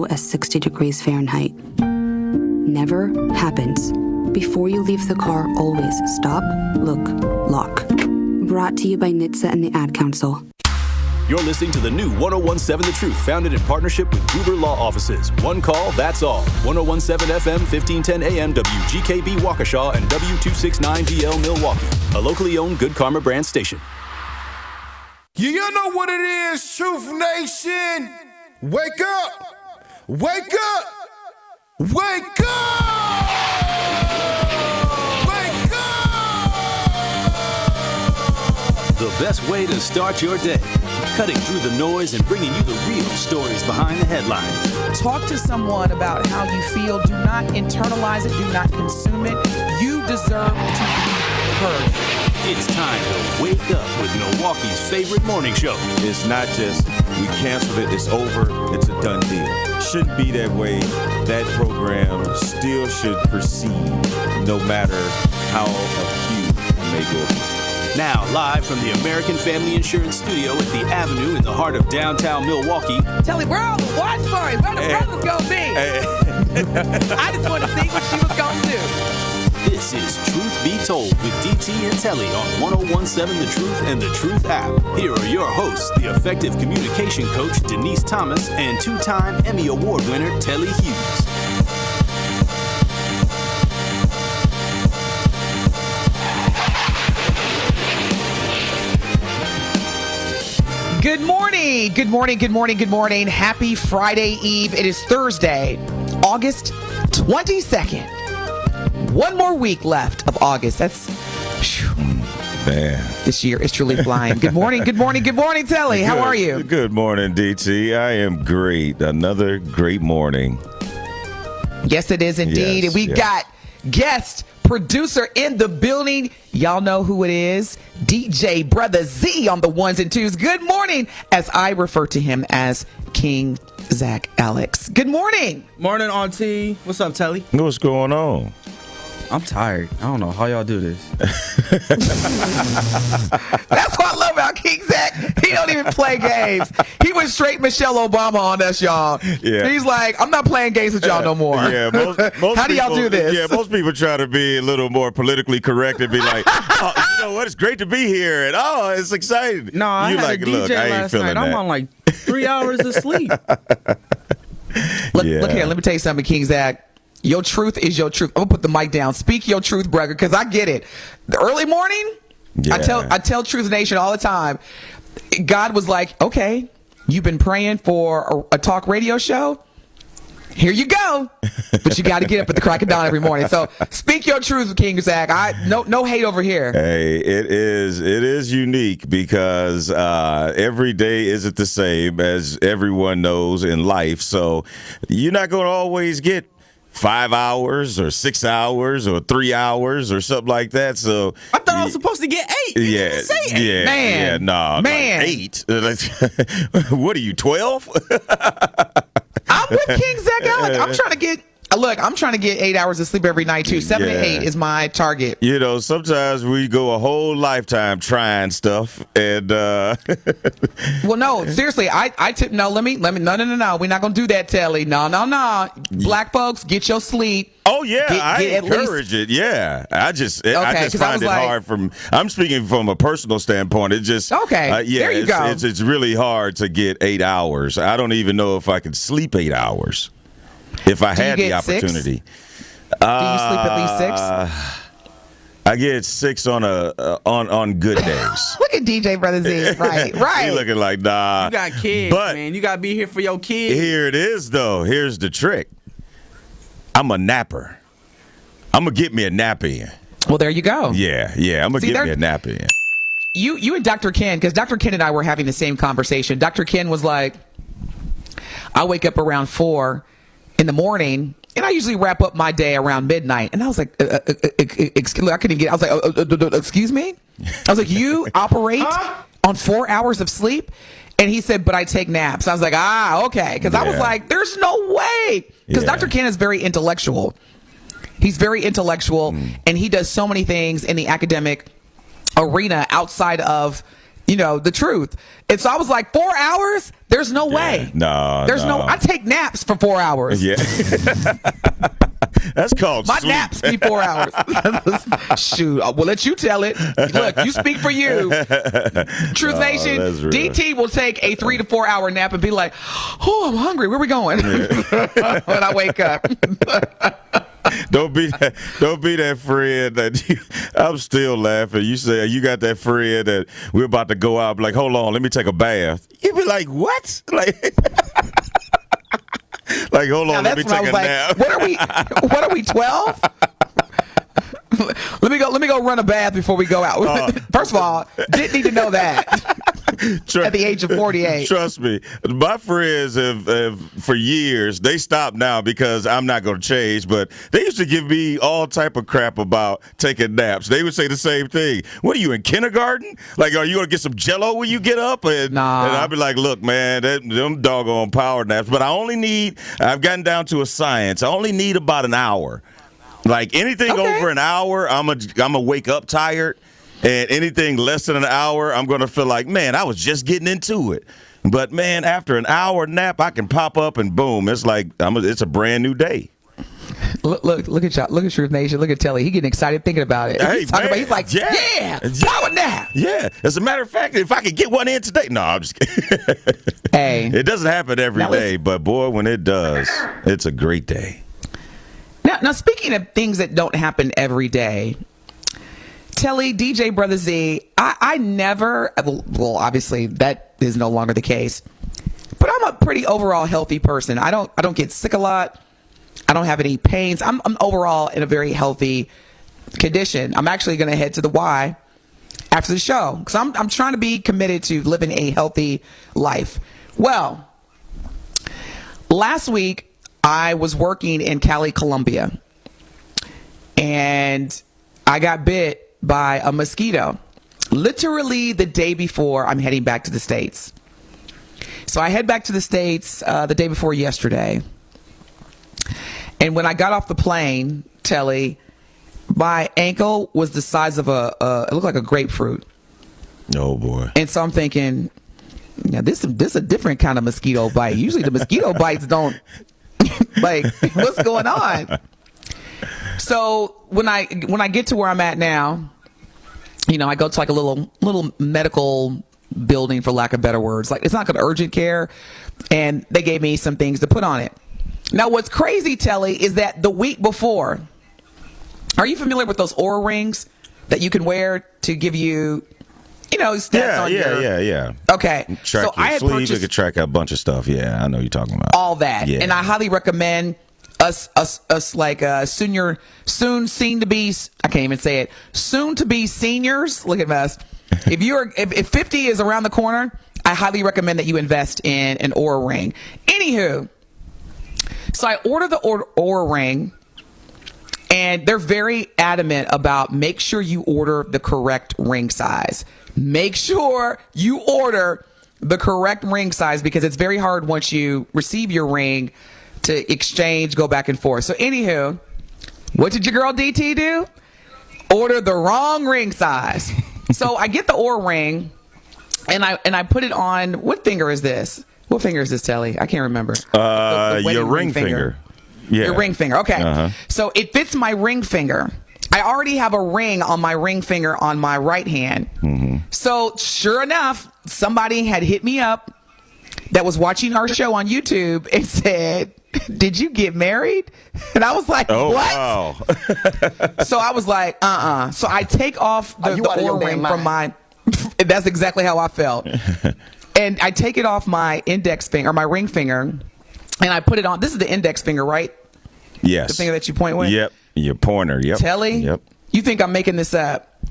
as 60 degrees Fahrenheit. Never happens. Before you leave the car, always stop, look, lock. Brought to you by NHTSA and the Ad Council. You're listening to the new 1017 The Truth, founded in partnership with Gruber Law Offices. One call, that's all. 1017 FM, 1510 AM, WGKB Waukesha, and W269DL Milwaukee. A locally owned Good Karma brand station. You know what it is, Truth Nation. Wake up! Wake up! Wake up! Wake up! The best way to start your day. Cutting through the noise and bringing you the real stories behind the headlines. Talk to someone about how you feel. Do not internalize it. Do not consume it. You deserve to be heard. It's time to wake up with Milwaukee's favorite morning show. It's not just we canceled it, it's over, it's a done deal. Shouldn't be that way. That program still should proceed no matter how a few may go against it. Now, live from the American Family Insurance Studio at the Avenue in the heart of downtown Milwaukee. Telly, we're on the watch party. Where the brothers gonna be? I just want to see what she was gonna do. This is Truth Be Told with DT and Telly on 1017 The Truth and The Truth app. Here are your hosts, the effective communication coach Denise Thomas and two-time Emmy Award winner Telly Hughes. Good morning. Good morning. Good morning. Good morning. Happy Friday Eve. It is Thursday, August 22nd. One more week left of August. That's man. This year is truly flying. Good morning. Good morning. Good morning, Telly. How are you? Good morning, DT. I am great. Another great morning. Yes, it is indeed. Yes, and we got guest producer in the building. Y'all know who it is. DJ Brother Z on the ones and twos. Good morning, as I refer to him as King Zach Alex. Good morning. Morning, Auntie. What's up, Telly? What's going on? I'm tired. I don't know how y'all do this. That's what I love about King Zach. He don't even play games. He went straight Michelle Obama on us, y'all. Yeah. He's like, I'm not playing games with y'all no more. Yeah, most how do y'all do this? Yeah, most people try to be a little more politically correct and be like, oh, you know what? It's great to be here, and oh, it's exciting. No, I had a DJ last night. I'm on like 3 hours of sleep. Look here. Let me tell you something, King Zach. Your truth is your truth. I'm gonna put the mic down. Speak your truth, brother, because I get it. The early morning, yeah. I tell Truth Nation all the time. God was like, okay, you've been praying for a talk radio show. Here you go. But you got to get up at the crack of dawn every morning. So speak your truth, King Zach. No hate over here. Hey, it is unique because every day isn't the same, as everyone knows in life. So you're not going to always get 5 hours or 6 hours or 3 hours or something like that. So I thought I was supposed to get 8. You didn't say 8. Yeah, man, no, man. Like 8. What are you, 12? I'm with King Zach Alex. I'm trying to get 8 hours of sleep every night too. 7 to 8 is my target. You know, sometimes we go a whole lifetime trying stuff, and well, no, seriously, I tip. No, let me. No. We're not gonna do that, Telly. No. Black folks, get your sleep. Oh yeah, I encourage it. Yeah, I just find it hard. I'm speaking from a personal standpoint. It just there you go. It's really hard to get 8 hours. I don't even know if I could sleep 8 hours if I had the opportunity. 6? Do you sleep at least 6? I get 6 on good days. Look at DJ Brother Z. Right. He looking like, nah. You got kids, man. You got to be here for your kids. Here it is, though. Here's the trick. I'm a napper. I'm going to get me a nap in. Well, there you go. Yeah. I'm going to get me a nap in. You and Dr. Ken, because Dr. Ken and I were having the same conversation. Dr. Ken was like, I wake up around 4 in the morning, and I usually wrap up my day around midnight. And I was like, I couldn't get it. I was like, excuse me? I was like, you operate on 4 hours of sleep? And he said, but I take naps. I was like, okay. Because I was like, there's no way. Because Dr. Ken is very intellectual. He's very intellectual, and he does so many things in the academic arena outside of the truth. And so I was like, 4 hours? There's no way. There's no. I take naps for 4 hours. Yeah. That's called my sleep. naps be 4 hours. Shoot, we'll let you tell it. Look, you speak for you. Truth Nation, DT will take a 3 to 4 hour nap and be like, "Oh, I'm hungry. Where we going?" When I wake up. Don't be that friend that I'm still laughing. You say you got that friend that we're about to go out. Like, hold on, let me take a bath. You be like, what? Like, hold on, let me take a nap. What are we, 12? Let me go run a bath before we go out. First of all, didn't need to know that. At the age of 48. Trust me, my friends have for years, they stopped now because I'm not going to change, but they used to give me all type of crap about taking naps. They would say the same thing. What are you, in kindergarten? Like, are you going to get some Jell-O when you get up? And I'd be like, look, man, them doggone power naps. But I've gotten down to a science. I only need about an hour. Like, anything over an hour, I'm gonna wake up tired. And anything less than an hour, I'm going to feel like, man, I was just getting into it. But, man, after an hour nap, I can pop up and boom. It's like it's a brand new day. Look at y'all. Look at Truth Nation. Look at Telly. He getting excited thinking about it. Hey, he's like, yeah, power nap. Yeah. As a matter of fact, if I could get one in today. No, I'm just kidding. Hey. It doesn't happen every day, but, boy, when it does, it's a great day. Now, speaking of things that don't happen every day, Telly, DJ Brother Z, I never, well, obviously that is no longer the case, but I'm a pretty overall healthy person. I don't get sick a lot. I don't have any pains. I'm overall in a very healthy condition. I'm actually going to head to the Y after the show because I'm trying to be committed to living a healthy life. Well, last week I was working in Cali, Colombia, and I got bit by a mosquito literally the day before I'm heading back to the States. So I head back to the States the day before yesterday. And when I got off the plane, Telly, my ankle was the size of it looked like a grapefruit. Oh, boy. And so I'm thinking, this is a different kind of mosquito bite. Usually the mosquito bites don't, like, what's going on? So when I get to where I'm at now, I go to like a little medical building, for lack of better words. Like, it's not urgent care, and they gave me some things to put on it. Now, what's crazy, Telly, is that the week before, are you familiar with those Oura rings that you can wear to give you, stats on your... Yeah. Okay. Track so your I had sleep, purchased you could track a bunch of stuff. Yeah, I know you're talking about. all that. Yeah. And I highly recommend us like soon to be, I can't even say it, soon to be seniors. Look at us. If 50 is around the corner, I highly recommend that you invest in an Oura ring. Anywho, so I order the Oura ring, and they're very adamant about make sure you order the correct ring size. Make sure you order the correct ring size, because it's very hard once you receive your ring to exchange, go back and forth. So anywho, what did your girl DT do? Order the wrong ring size. So I get the Oura ring, and I put it on. What finger is this? What finger is this, Telly? I can't remember. Your ring finger. Yeah. Your ring finger. Okay. Uh-huh. So it fits my ring finger. I already have a ring on my ring finger on my right hand. Mm-hmm. So sure enough, somebody had hit me up that was watching our show on YouTube and said, "Did you get married?" And I was like, "Oh, what?" Wow. So I was like, So I take off the Oura ring from my, that's exactly how I felt. And I take it off my index finger, or my ring finger, and I put it on. This is the index finger, right? Yes. The finger that you point with? Yep. Your pointer. Yep. Telly? Yep. You think I'm making this up?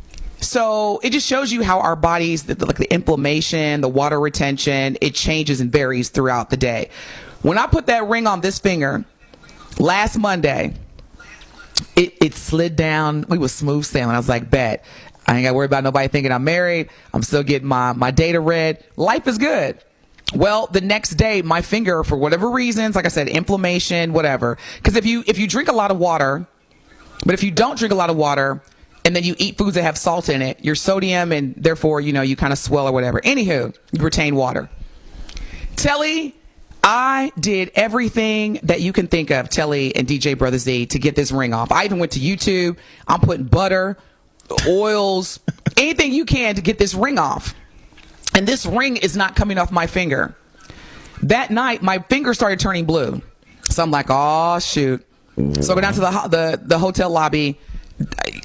So it just shows you how our bodies, like the inflammation, the water retention, it changes and varies throughout the day. When I put that ring on this finger last Monday, it slid down. We was smooth sailing. I was like, bet. I ain't got to worry about nobody thinking I'm married. I'm still getting my data read. Life is good. Well, the next day, my finger, for whatever reasons, like I said, inflammation, whatever. Because if you drink a lot of water, but if you don't drink a lot of water, and then you eat foods that have salt in it, your sodium, and therefore, you kind of swell or whatever. Anywho, you retain water. Telly, I did everything that you can think of, Telly and DJ Brother Z, to get this ring off. I even went to YouTube. I'm putting butter, oils, anything you can to get this ring off. And this ring is not coming off my finger. That night, my finger started turning blue. So I'm like, oh, shoot. So I go down to the hotel lobby,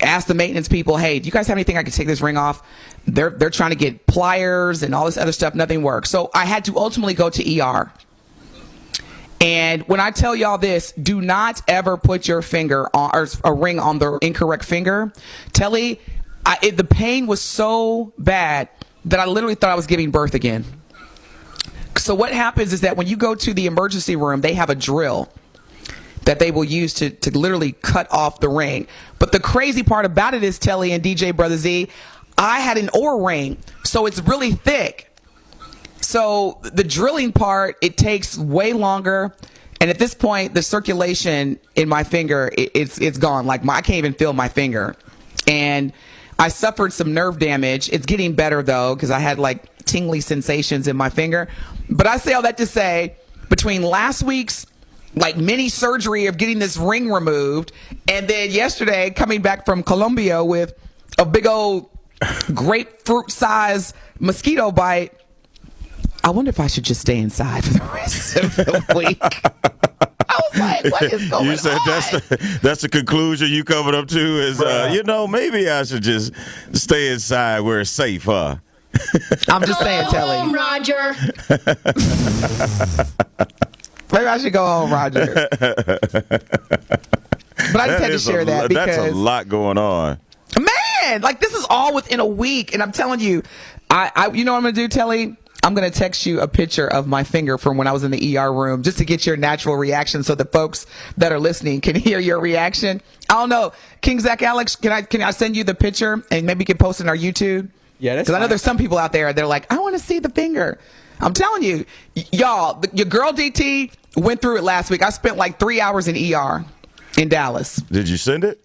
ask the maintenance people, hey, do you guys have anything I can take this ring off? They're trying to get pliers and all this other stuff. Nothing works. So I had to ultimately go to ER. And when I tell y'all this, do not ever put your finger on, or a ring on the incorrect finger. Telly, the pain was so bad that I literally thought I was giving birth again. So what happens is that when you go to the emergency room, they have a drill that they will use to literally cut off the ring. But the crazy part about it is, Telly and DJ Brother Z, I had an Oura ring, so it's really thick. So the drilling part, it takes way longer. And at this point, the circulation in my finger, it's gone. Like I can't even feel my finger. And I suffered some nerve damage. It's getting better though, because I had like tingly sensations in my finger. But I say all that to say, between last week's like mini surgery of getting this ring removed, and then yesterday coming back from Colombia with a big old grapefruit size mosquito bite, I wonder if I should just stay inside for the rest of the week. I was like, what is going on? You said that's the conclusion you coming up to is, maybe I should just stay inside where it's safe, huh? I'm just saying, Telly. Roger. Maybe I should go home, Roger. But I just had to share that because that's a lot going on. Man, like this is all within a week, and I'm telling you, I you know what I'm gonna do, Telly? I'm gonna text you a picture of my finger from when I was in the ER room, just to get your natural reaction, so the folks that are listening can hear your reaction. I don't know, King Zach Alex, can I send you the picture and maybe you can post it on our YouTube? Yeah, that's because I know there's some people out there, they're like, I want to see the finger. I'm telling you, y'all, your girl DT went through it last week. I spent like 3 hours in ER in Dallas. Did you send it?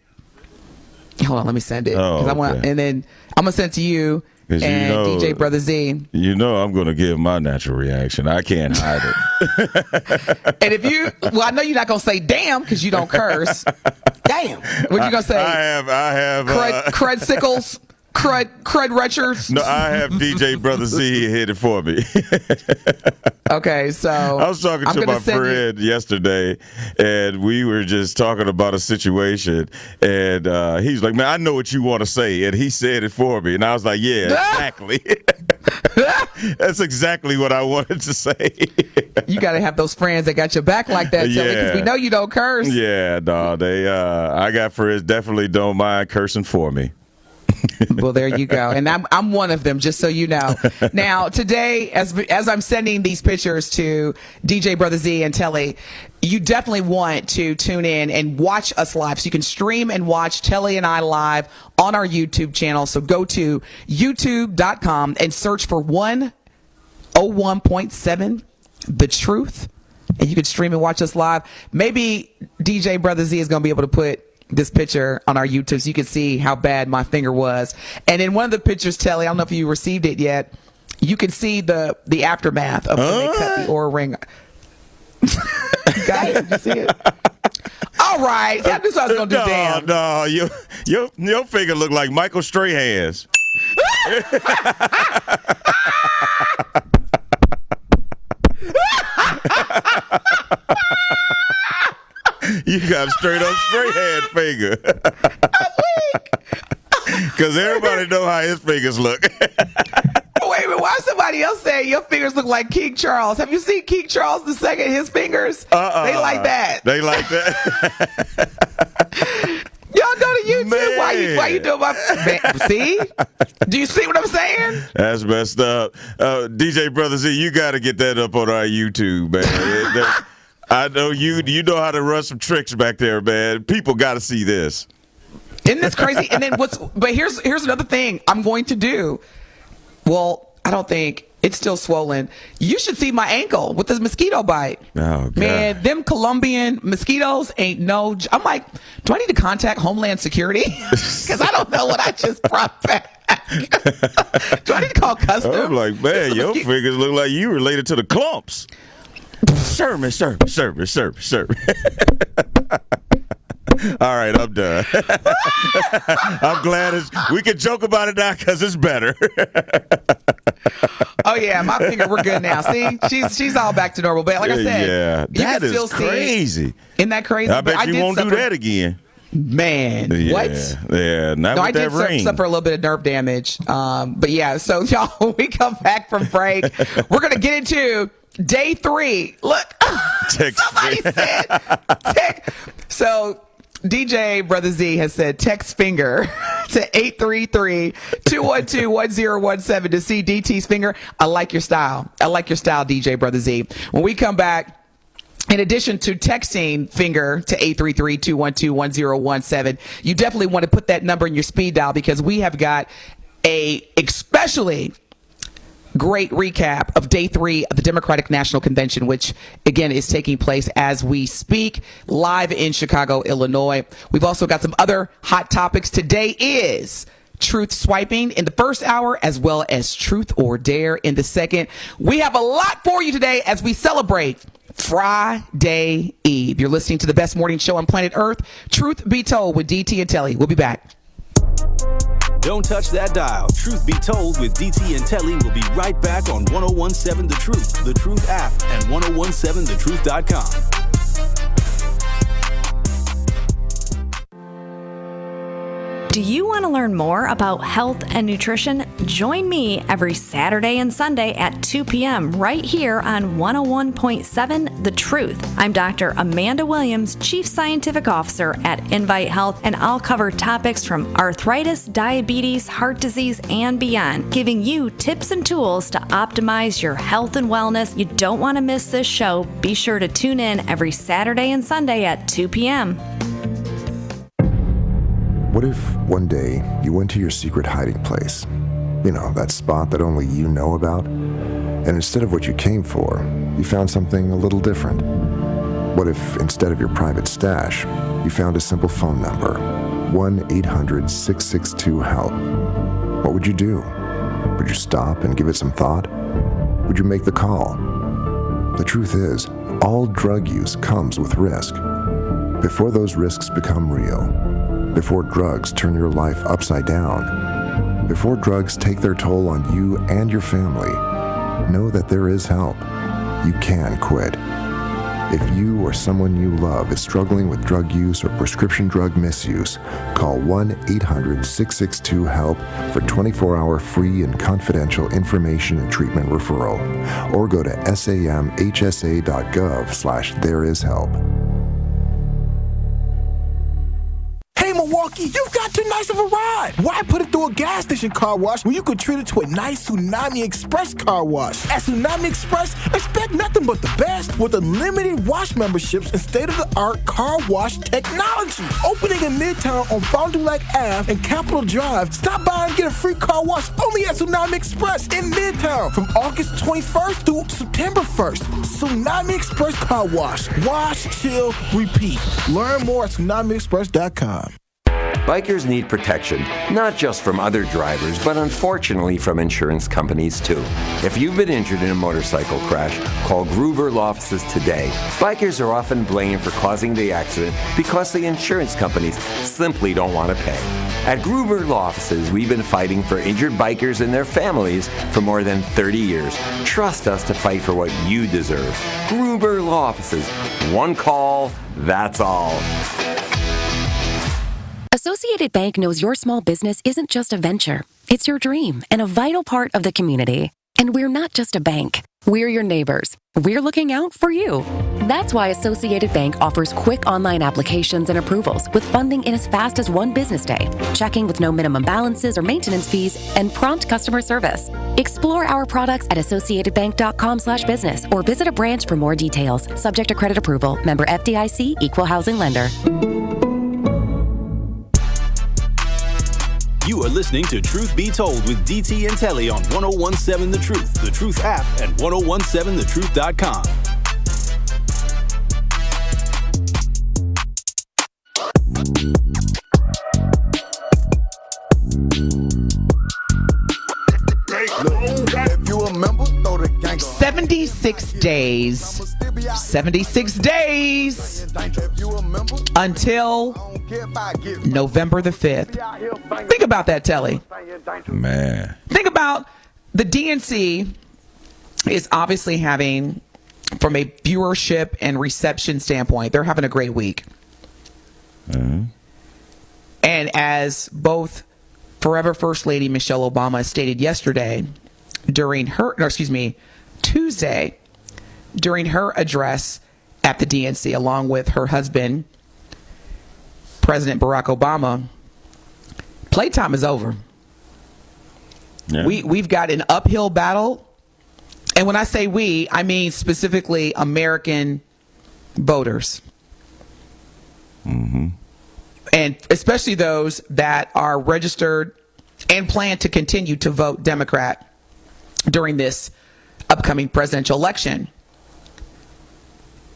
Hold on, let me send it. Oh, and then I'm gonna send it to you and DJ Brother Z. You know I'm gonna give my natural reaction. I can't hide it. And I know you're not gonna say damn because you don't curse. Damn. What you gonna say? I have crud sickles. Crud retchers. No, I have DJ Brother Z hit it for me. Okay, so I was talking to my friend yesterday, and we were just talking about a situation, and he's like, man, I know what you want to say, and he said it for me, and I was like, yeah, exactly. That's exactly what I wanted to say. You got to have those friends that got your back like that, Telly, because we know you don't curse. Yeah, no, I got friends definitely don't mind cursing for me. Well, there you go. And I'm one of them, just so you know. Now, today, as I'm sending these pictures to DJ Brother Z and Telly, you definitely want to tune in and watch us live. So you can stream and watch Telly and I live on our YouTube channel. So go to youtube.com and search for 101.7 The Truth. And you can stream and watch us live. Maybe DJ Brother Z is going to be able to put this picture on our YouTube so you can see how bad my finger was. And in one of the pictures, Telly, I don't know if you received it yet, you can see the aftermath of when they cut the Oura ring. You got it? Did you see it? All right. That's what I was going to do. Damn. No, your finger look like Michael Strahan's. You got a straight hand finger. Because everybody know how his fingers look. Wait a minute, why somebody else say your fingers look like King Charles? Have you seen King Charles II, his fingers? They like that. They like that. Y'all go to YouTube. Man. Why you doing my... See? Do you see what I'm saying? That's messed up. DJ Brother Z, you got to get that up on our YouTube, man. I know you know how to run some tricks back there, man. People got to see this. Isn't this crazy? And then but here's another thing I'm going to do. Well, I don't think It's still swollen. You should see my ankle with this mosquito bite. Oh, God. Man, them Colombian mosquitoes ain't no... I'm like, do I need to contact Homeland Security? Because I don't know what I just brought back. Do I need to call customs? I'm like, man, your fingers look like you related to the clumps. Serve me. All right, I'm done. I'm glad we can joke about it now because it's better. Oh yeah, my finger, we're good now. See, she's all back to normal. But like I said, that is crazy. Isn't that crazy? I bet you won't do that again. Man, what? Yeah, I did suffer a little bit of nerve damage. But yeah, so y'all, when we come back from break, we're gonna get into day 3. Look, somebody said tech. So DJ Brother Z has said text finger to 833-212-1017 to see DT's finger. I like your style. DJ Brother Z. When we come back, in addition to texting finger to 833-212-1017, you definitely want to put that number in your speed dial because we have got a especially great recap of day 3 of the Democratic National Convention, which again is taking place as we speak live in Chicago, Illinois. We've also got some other hot topics. Today is truth swiping in the first hour, as well as truth or dare in the second. We have a lot for you today as we celebrate Friday Eve. You're listening to the best morning show on planet Earth, Truth Be Told with DT and Telly. We'll be back. Don't touch that dial. Truth Be Told with DT and Telly will be right back on 1017 The Truth, The Truth app, and 1017thetruth.com. Do you want to learn more about health and nutrition? Join me every Saturday and Sunday at 2 p.m. right here on 101.7 The Truth. I'm Dr. Amanda Williams, Chief Scientific Officer at Invite Health, and I'll cover topics from arthritis, diabetes, heart disease, and beyond, giving you tips and tools to optimize your health and wellness. You don't want to miss this show. Be sure to tune in every Saturday and Sunday at 2 p.m. What if one day you went to your secret hiding place? You know, that spot that only you know about? And instead of what you came for, you found something a little different. What if instead of your private stash, you found a simple phone number, 1-800-662-HELP? What would you do? Would you stop and give it some thought? Would you make the call? The truth is, all drug use comes with risk. Before those risks become real, before drugs turn your life upside down, before drugs take their toll on you and your family, know that there is help. You can quit. If you or someone you love is struggling with drug use or prescription drug misuse, call 1-800-662-HELP for 24-hour free and confidential information and treatment referral, or go to samhsa.gov/thereishelp. Milwaukee, you've got too nice of a ride. Why put it through a gas station car wash when you could treat it to a nice Tsunami Express car wash? At Tsunami Express, expect nothing but the best with unlimited wash memberships and state-of-the-art car wash technology. Opening in Midtown on Fond du Lac Ave and Capitol Drive. Stop by and get a free car wash only at Tsunami Express in Midtown from August 21st through September 1st. Tsunami Express Car Wash. Wash, chill, repeat. Learn more at tsunamiexpress.com. Bikers need protection, not just from other drivers, but unfortunately from insurance companies too. If you've been injured in a motorcycle crash, call Gruber Law Offices today. Bikers are often blamed for causing the accident because the insurance companies simply don't want to pay. At Gruber Law Offices, we've been fighting for injured bikers and their families for more than 30 years. Trust us to fight for what you deserve. Gruber Law Offices. One call, that's all. Associated Bank knows your small business isn't just a venture. It's your dream and a vital part of the community. And we're not just a bank. We're your neighbors. We're looking out for you. That's why Associated Bank offers quick online applications and approvals with funding in as fast as one business day, checking with no minimum balances or maintenance fees, and prompt customer service. Explore our products at associatedbank.com/business or visit a branch for more details. Subject to credit approval. Member FDIC, Equal Housing Lender. You are listening to Truth Be Told with DT and Telly on 1017 The Truth, The Truth app, and 1017thetruth.com. If you remember, throw the gang 76 days. 76 days until November the 5th. Think about that, Telly. Man. Think about the DNC is obviously having, from a viewership and reception standpoint, they're having a great week. Mm-hmm. And as both Forever First Lady Michelle Obama stated yesterday Tuesday, during her address at the DNC, along with her husband, President Barack Obama, playtime is over. Yeah. We've got an uphill battle. And when I say we, I mean specifically American voters. Mm-hmm. And especially those that are registered and plan to continue to vote Democrat during this upcoming presidential election.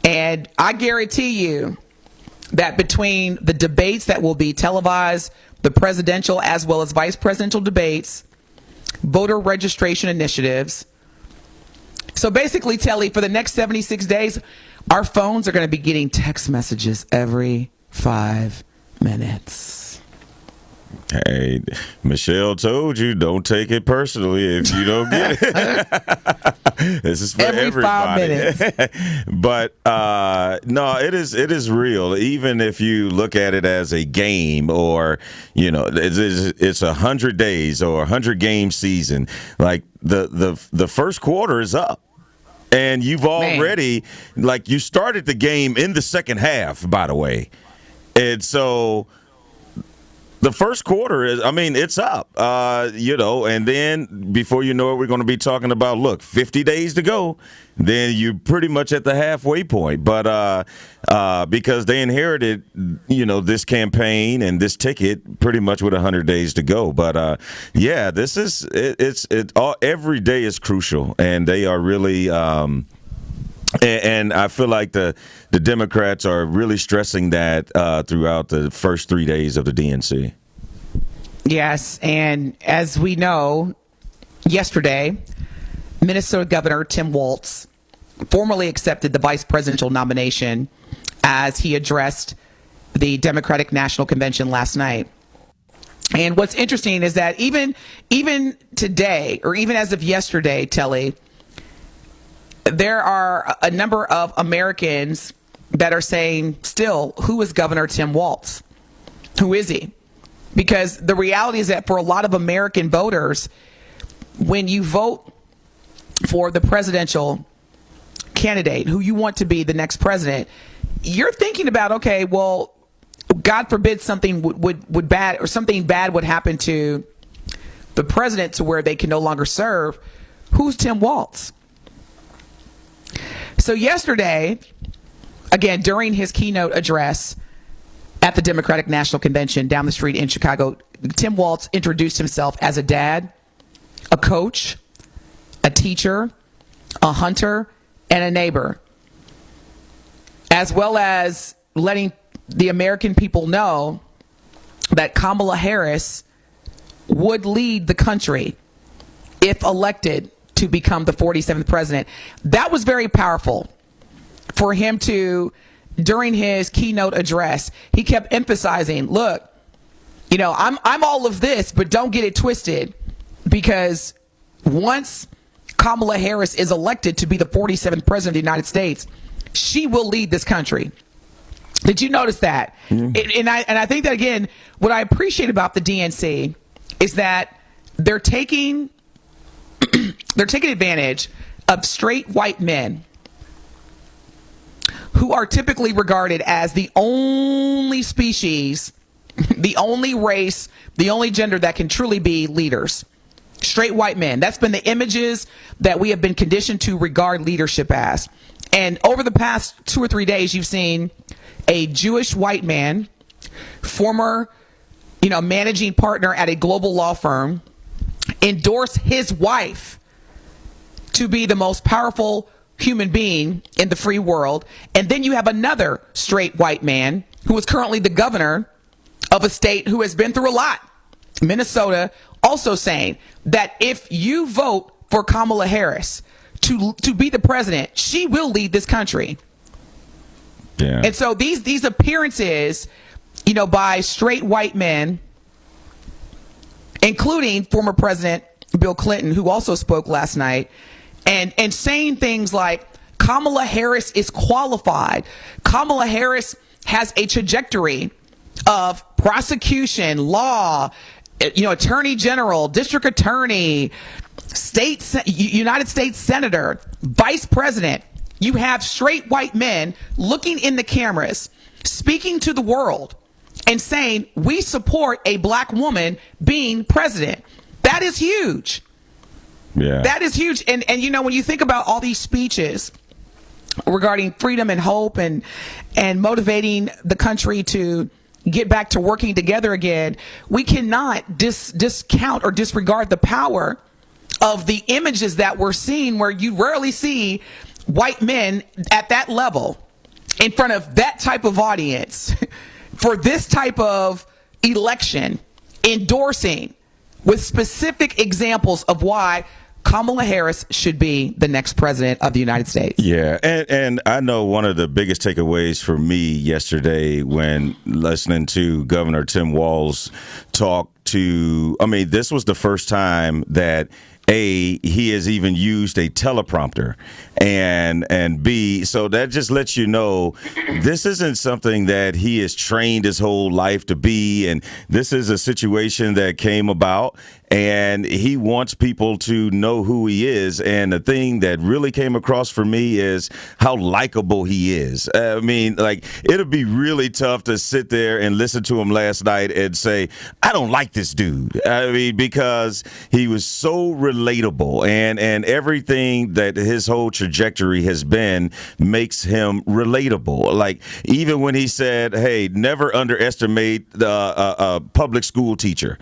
And I guarantee you that between the debates that will be televised, the presidential as well as vice presidential debates, voter registration initiatives. So basically, Telly, for the next 76 days, our phones are going to be getting text messages every 5 minutes. Hey, Michelle told you, don't take it personally if you don't get it. This is for every everybody. 5 minutes. But no, it is real. Even if you look at it as a game, or it's 100 days or 100 game season. Like the first quarter is up. And you've already, you started the game in the second half, by the way. And so the first quarter it's up, and then before you know it, we're going to be talking about, 50 days to go. Then you're pretty much at the halfway point. But because they inherited, this campaign and this ticket pretty much with 100 days to go. But this is every day is crucial, and they are really. And I feel like the Democrats are really stressing that throughout the first 3 days of the DNC. Yes, and as we know, yesterday, Minnesota Governor Tim Walz formally accepted the vice presidential nomination as he addressed the Democratic National Convention last night. And what's interesting is that even today, or even as of yesterday, Telly, there are a number of Americans that are saying still, who is Governor Tim Walz? Who is he? Because the reality is that for a lot of American voters, when you vote for the presidential candidate who you want to be the next president, you're thinking about, okay, well, God forbid something would bad, or something bad would happen to the president to where they can no longer serve. Who's Tim Walz? So yesterday, again, during his keynote address at the Democratic National Convention down the street in Chicago, Tim Walz introduced himself as a dad, a coach, a teacher, a hunter, and a neighbor, as well as letting the American people know that Kamala Harris would lead the country if elected to become the 47th president. That was very powerful for him to, during his keynote address, he kept emphasizing, look, I'm all of this, but don't get it twisted, because once Kamala Harris is elected to be the 47th president of the United States, she will lead this country. Did you notice that? Mm-hmm. And I think that, again, what I appreciate about the DNC is that they're taking advantage of straight white men who are typically regarded as the only species, the only race, the only gender that can truly be leaders. Straight white men. That's been the images that we have been conditioned to regard leadership as. And over the past 2 or 3 days, you've seen a Jewish white man, former managing partner at a global law firm, endorse his wife to be the most powerful human being in the free world. And then you have another straight white man who is currently the governor of a state who has been through a lot, Minnesota, also saying that if you vote for Kamala Harris to be the president, she will lead this country. Yeah. And so these appearances, by straight white men, including former President Bill Clinton, who also spoke last night, and saying things like Kamala Harris is qualified. Kamala Harris has a trajectory of prosecution, law, attorney general, district attorney, United States senator, vice president. You have straight white men looking in the cameras, speaking to the world and saying, we support a black woman being president. That is huge. Yeah. That is huge. And when you think about all these speeches regarding freedom and hope and motivating the country to get back to working together again, we cannot discount or disregard the power of the images that we're seeing, where you rarely see white men at that level in front of that type of audience for this type of election, endorsing with specific examples of why Kamala Harris should be the next president of the United States. Yeah, and I know one of the biggest takeaways for me yesterday when listening to Governor Tim Walz talk this was the first time that he has even used a teleprompter, and B, so that just lets you know this isn't something that he has trained his whole life to be, and this is a situation that came about, and he wants people to know who he is. And the thing that really came across for me is how likable he is. It'd be really tough to sit there and listen to him last night and say, I don't like this dude. Because he was so relatable, and everything that his whole trajectory has been makes him relatable. Like, even when he said, hey, never underestimate a public school teacher.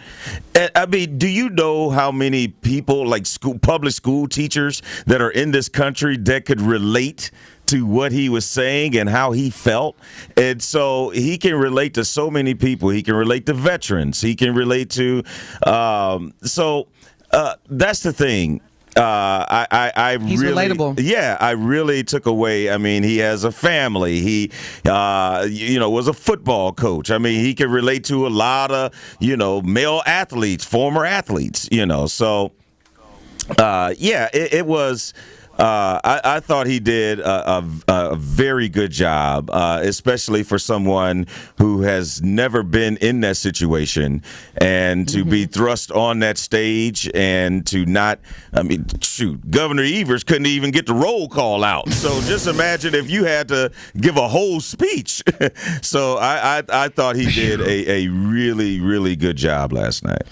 Do you know how many people, like public school teachers that are in this country that could relate to what he was saying and how he felt? And so he can relate to so many people. He can relate to veterans. He can relate to that's the thing. He's really, relatable. Yeah, I really took away. He has a family. He, was a football coach. He can relate to a lot of, male athletes, former athletes, So, it was. I thought he did a very good job, especially for someone who has never been in that situation, and to be thrust on that stage and to not, Governor Evers couldn't even get the roll call out. So just imagine if you had to give a whole speech. So I thought he did a really, really good job last night.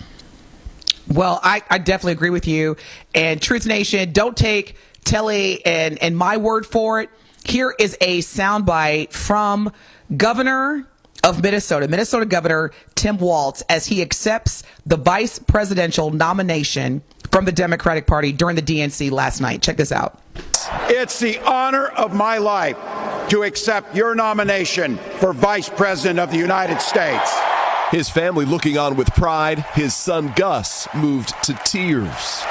Well, I definitely agree with you. And Truth Nation, don't take Telly and my word for it. Here is a soundbite from Governor of Minnesota Governor Tim Walz, as he accepts the vice presidential nomination from the Democratic Party during the DNC last night. Check this out. It's the honor of my life to accept your nomination for Vice President of the United States. His family looking on with pride. His son Gus moved to tears.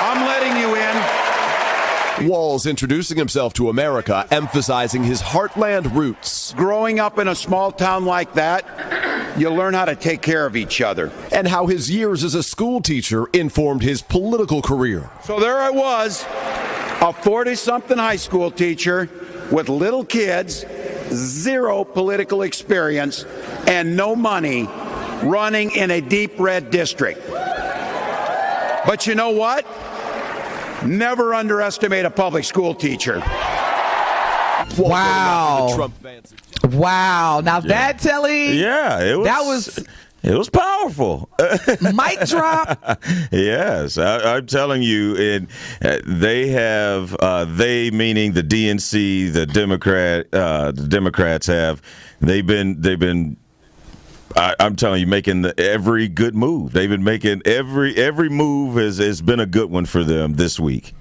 I'm letting you in. Walz introducing himself to America, emphasizing his heartland roots. Growing up in a small town like that, you learn how to take care of each other. And how his years as a school teacher informed his political career. So there I was, a 40-something high school teacher with little kids, zero political experience, and no money, running in a deep red district. But you know what? Never underestimate a public school teacher. Wow. Wow. Now that, Telly. Yeah, it was powerful. Mic drop. Yes, I'm telling you, they have, they meaning the DNC, the Democrats have, they've been I'm telling you, making every good move. They've been making every move has been a good one for them this week.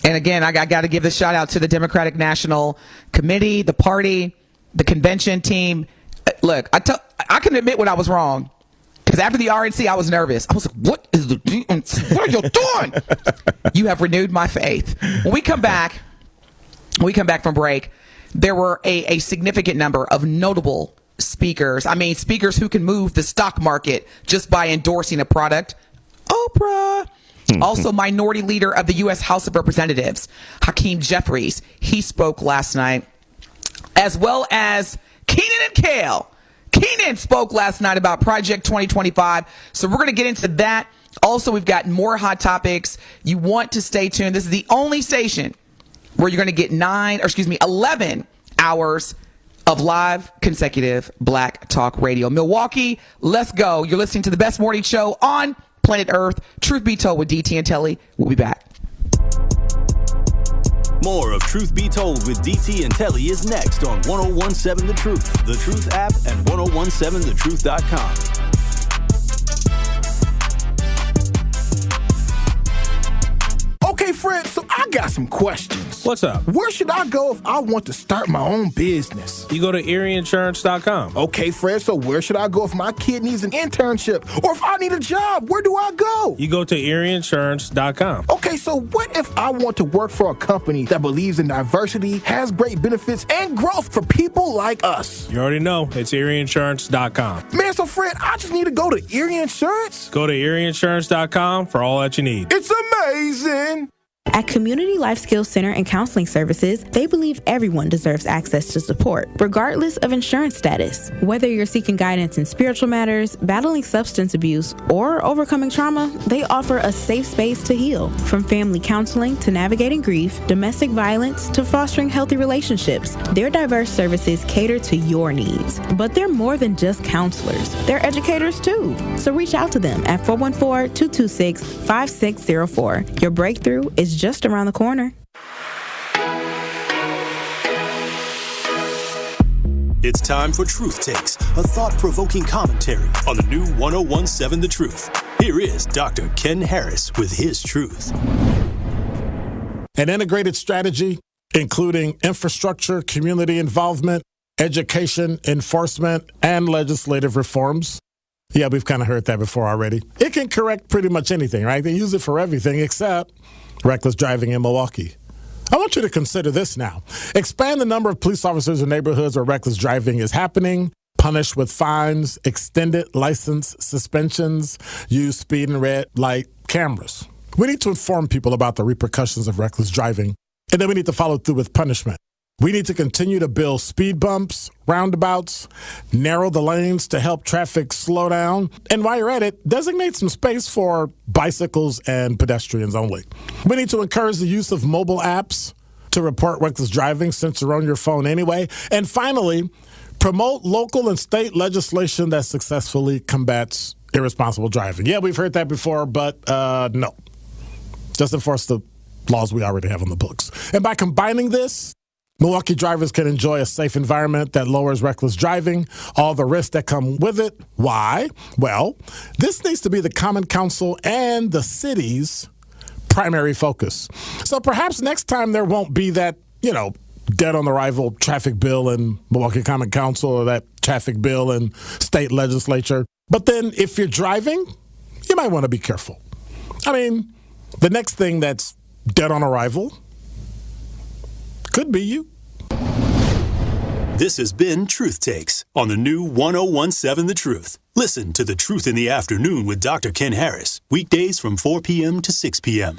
And again, I got to give the shout out to the Democratic National Committee, the party, the convention team. Look, I can admit when I was wrong. Because after the RNC, I was nervous. I was like, what is the DNC? What are you doing? You have renewed my faith. When we come back from break, there were a significant number of notable speakers. I mean, speakers who can move the stock market just by endorsing a product. Oprah. Also, minority leader of the U.S. House of Representatives, Hakeem Jeffries. He spoke last night, as well as Keenan and Kel. Keenan spoke last night about Project 2025. So we're going to get into that. Also, we've got more hot topics. You want to stay tuned. This is the only station where you're going to get 11 hours of live consecutive Black Talk Radio. Milwaukee, let's go. You're listening to the best morning show on planet Earth. Truth Be Told with DT and Telly. We'll be back. More of Truth Be Told with DT and Telly is next on 1017 The Truth, The Truth app, and 1017thetruth.com. Okay, Fred, so I got some questions. What's up? Where should I go if I want to start my own business? You go to EerieInsurance.com. Okay, Fred, so where should I go if my kid needs an internship? Or if I need a job, where do I go? You go to EerieInsurance.com. Okay, so what if I want to work for a company that believes in diversity, has great benefits, and growth for people like us? You already know. It's EerieInsurance.com. Man, so Fred, I just need to go to Erie Insurance? Go to EerieInsurance.com for all that you need. It's amazing! At Community Life Skills Center and Counseling Services, they believe everyone deserves access to support, regardless of insurance status. Whether you're seeking guidance in spiritual matters, battling substance abuse, or overcoming trauma, they offer a safe space to heal. From family counseling to navigating grief, domestic violence to fostering healthy relationships, their diverse services cater to your needs. But they're more than just counselors. They're educators too. So reach out to them at 414-226-5604. Your breakthrough is just around the corner. It's time for Truth Takes, a thought-provoking commentary on the new 1017 The Truth. Here is Dr. Ken Harris with his truth. An integrated strategy, including infrastructure, community involvement, education, enforcement, and legislative reforms. Yeah, we've kind of heard that before already. It can correct pretty much anything, right? They use it for everything except reckless driving in Milwaukee. I want you to consider this now. Expand the number of police officers in neighborhoods where reckless driving is happening, punish with fines, extended license suspensions, use speed and red light cameras. We need to inform people about the repercussions of reckless driving, and then we need to follow through with punishment. We need to continue to build speed bumps, roundabouts, narrow the lanes to help traffic slow down. And while you're at it, designate some space for bicycles and pedestrians only. We need to encourage the use of mobile apps to report reckless driving since you're on your phone anyway. And finally, promote local and state legislation that successfully combats irresponsible driving. Yeah, we've heard that before, but no. Just enforce the laws we already have on the books. And by combining this, Milwaukee drivers can enjoy a safe environment that lowers reckless driving, all the risks that come with it. Why? Well, this needs to be the Common Council and the city's primary focus. So perhaps next time there won't be that, dead on arrival traffic bill in Milwaukee Common Council or that traffic bill in state legislature. But then if you're driving, you might want to be careful. I mean, the next thing that's dead on arrival could be you. This has been Truth Takes on the new 1017 The Truth. Listen to The Truth in the Afternoon with Dr. Ken Harris, weekdays from 4 p.m. to 6 p.m.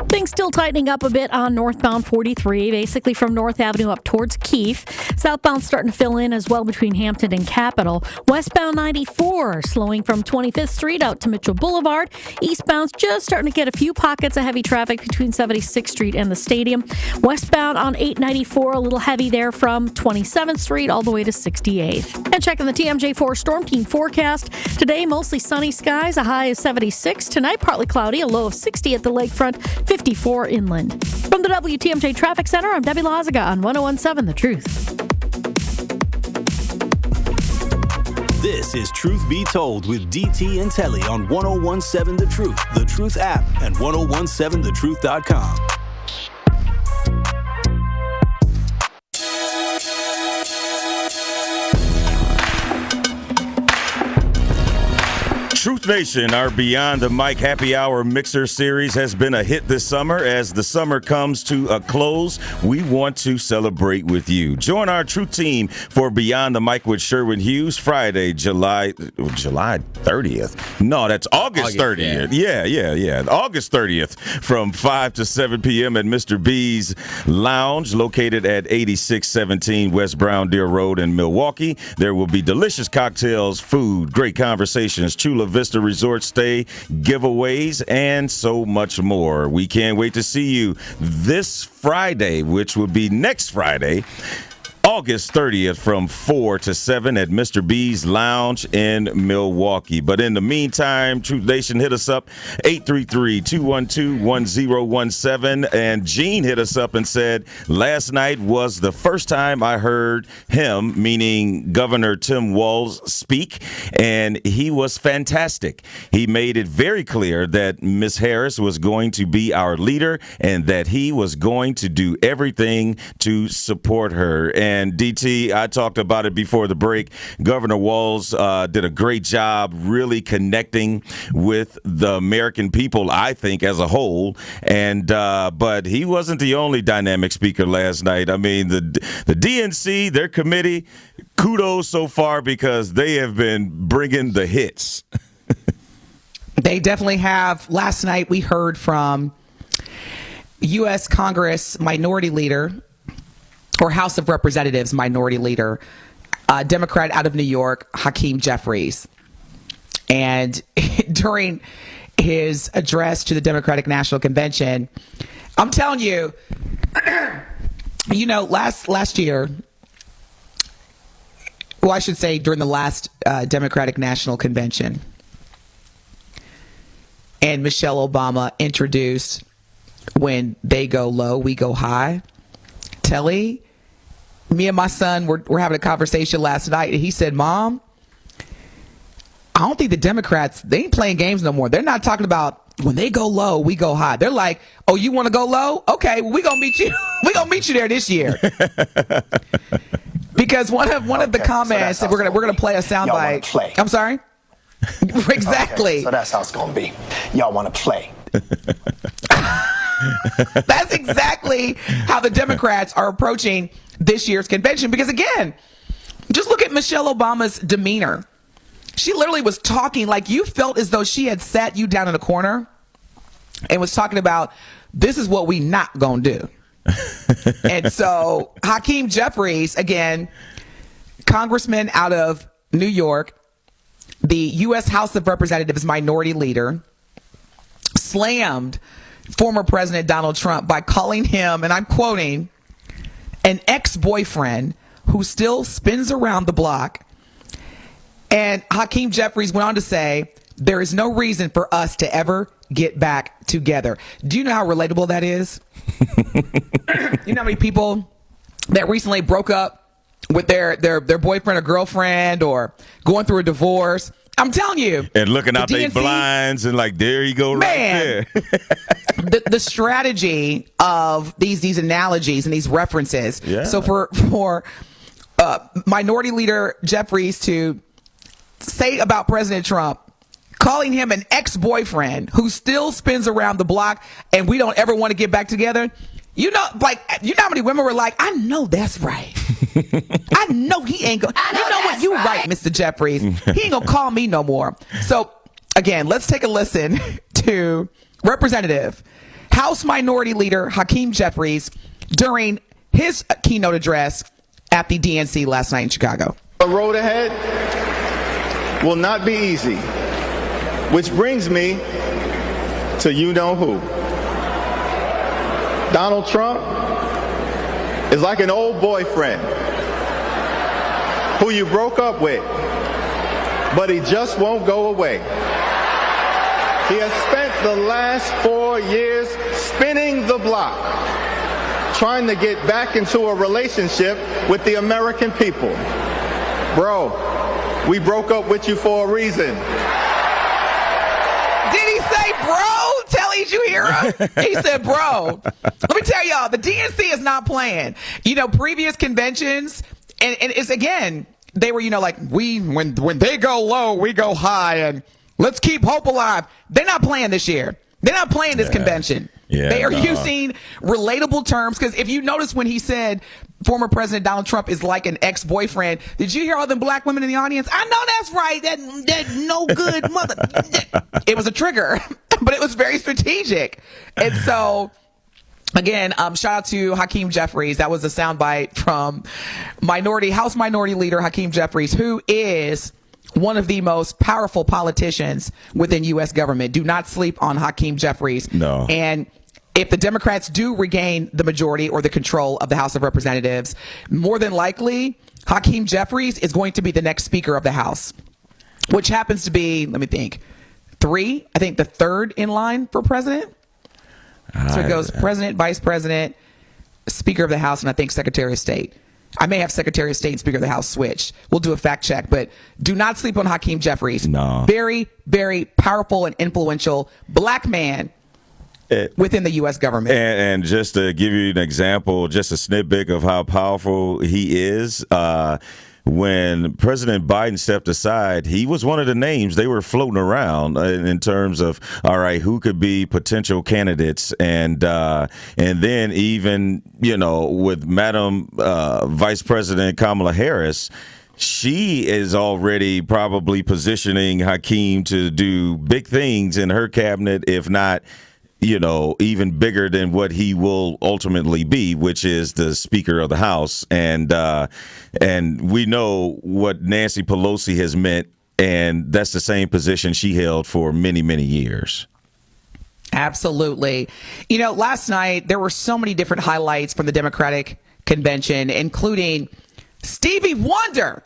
Things still tightening up a bit on northbound 43, basically from North Avenue up towards Keefe. Southbound starting to fill in as well between Hampton and Capitol. Westbound 94 slowing from 25th Street out to Mitchell Boulevard. Eastbound's just starting to get a few pockets of heavy traffic between 76th Street and the Stadium. Westbound on 894, a little heavy there from 27th Street all the way to 68th. And checking the TMJ4 Storm Team forecast. Today, mostly sunny skies, a high of 76. Tonight, partly cloudy, a low of 60 at the lakefront, 54 inland. From the WTMJ Traffic Center, I'm Debbie Lazaga on 101.7 The Truth. This is Truth Be Told with DT and Telly on 101.7 The Truth app, and 1017thetruth.com. Truth Nation, our Beyond the Mic Happy Hour Mixer series has been a hit this summer. As the summer comes to a close, we want to celebrate with you. Join our Truth team for Beyond the Mic with Sherwin Hughes, Friday, July 30th. No, that's August 30th. Yeah. August 30th from 5 to 7 p.m. at Mr. B's Lounge, located at 8617 West Brown Deer Road in Milwaukee. There will be delicious cocktails, food, great conversations, Chula Vista Resort stay, giveaways, and so much more. We can't wait to see you this Friday, which will be next Friday, August 30th from 4 to 7 at Mr. B's Lounge in Milwaukee. But in the meantime, Truth Nation, hit us up, 833-212-1017. And Gene hit us up and said, last night was the first time I heard him, meaning Governor Tim Walz, speak, and he was fantastic. He made it very clear that Ms. Harris was going to be our leader and that he was going to do everything to support her. And DT, I talked about it before the break. Governor Walz did a great job really connecting with the American people, I think, as a whole. And but he wasn't the only dynamic speaker last night. I mean, the DNC, their committee, kudos so far because they have been bringing the hits. They definitely have. Last night we heard from U.S. Congress Minority Leader, or House of Representatives Minority Leader, Democrat out of New York, Hakeem Jeffries. And during his address to the Democratic National Convention, I'm telling you, last year, well, I should say during the last Democratic National Convention, and Michelle Obama introduced "When they go low, we go high." Telly, me and my son were having a conversation last night, and he said, "Mom, I don't think the Democrats, they ain't playing games no more. They're not talking about when they go low, we go high. They're like, oh, you want to go low? Okay, well, we're going to meet you. We're going to meet you there this year." Because one of the comments, so we're going to play a soundbite. I'm sorry? Exactly. Okay, so that's how it's going to be. Y'all want to play. That's exactly how the Democrats are approaching this year's convention. Because again, just look at Michelle Obama's demeanor. She literally was talking like you felt as though she had sat you down in a corner and was talking about, this is what we not gonna do. And so Hakeem Jeffries, again, congressman out of New York, the U.S. House of Representatives Minority Leader, slammed former President Donald Trump by calling him, and I'm quoting, an ex-boyfriend who still spins around the block. And Hakeem Jeffries went on to say, there is no reason for us to ever get back together. Do you know how relatable that is? You know how many people that recently broke up with their boyfriend or girlfriend or going through a divorce? I'm telling you. And looking out their blinds and like, there you go, right there. the strategy of these analogies and these references. Yeah. So for Minority Leader Jeffries to say about President Trump, calling him an ex-boyfriend who still spins around the block and we don't ever want to get back together. You know how many women were like, I know that's right. I know he ain't going to. You know what? You right, Mr. Jeffries. He ain't going to call me no more. So, again, let's take a listen to Representative House Minority Leader Hakeem Jeffries during his keynote address at the DNC last night in Chicago. The road ahead will not be easy, which brings me to you-know-who. Donald Trump is like an old boyfriend who you broke up with, but he just won't go away. He has spent the last 4 years spinning the block, trying to get back into a relationship with the American people. Bro, we broke up with you for a reason. Did he say bro? Telly, did you hear him? He said bro. Let me tell y'all, the DNC is not playing. Previous conventions, and it's, again, they were, like, when they go low, we go high, and let's keep hope alive. They're not playing this year. They're not playing this convention. Yeah, they are using relatable terms, because if you notice when he said former President Donald Trump is like an ex-boyfriend, did you hear all them black women in the audience? I know that's right. That no good mother. It was a trigger, but it was very strategic. And so, again, shout out to Hakeem Jeffries. That was a soundbite from House Minority Leader Hakeem Jeffries, who is one of the most powerful politicians within U.S. government. Do not sleep on Hakeem Jeffries. No. And if the Democrats do regain the majority or the control of the House of Representatives, more than likely, Hakeem Jeffries is going to be the next Speaker of the House, which happens to be, let me think, the third in line for president. So it goes President, Vice President, Speaker of the House, and I think Secretary of State. I may have Secretary of State and Speaker of the House switched. We'll do a fact check, but do not sleep on Hakeem Jeffries. No. Very, very powerful and influential black man within the U.S. government. And just to give you an example, just a snippet of how powerful he is, when President Biden stepped aside, he was one of the names they were floating around in terms of, all right, who could be potential candidates. And then even, with Madam Vice President Kamala Harris, she is already probably positioning Hakeem to do big things in her cabinet, if not, even bigger than what he will ultimately be, which is the Speaker of the House. And we know what Nancy Pelosi has meant, and that's the same position she held for many, many years. Absolutely. Last night, there were so many different highlights from the Democratic convention, including Stevie Wonder.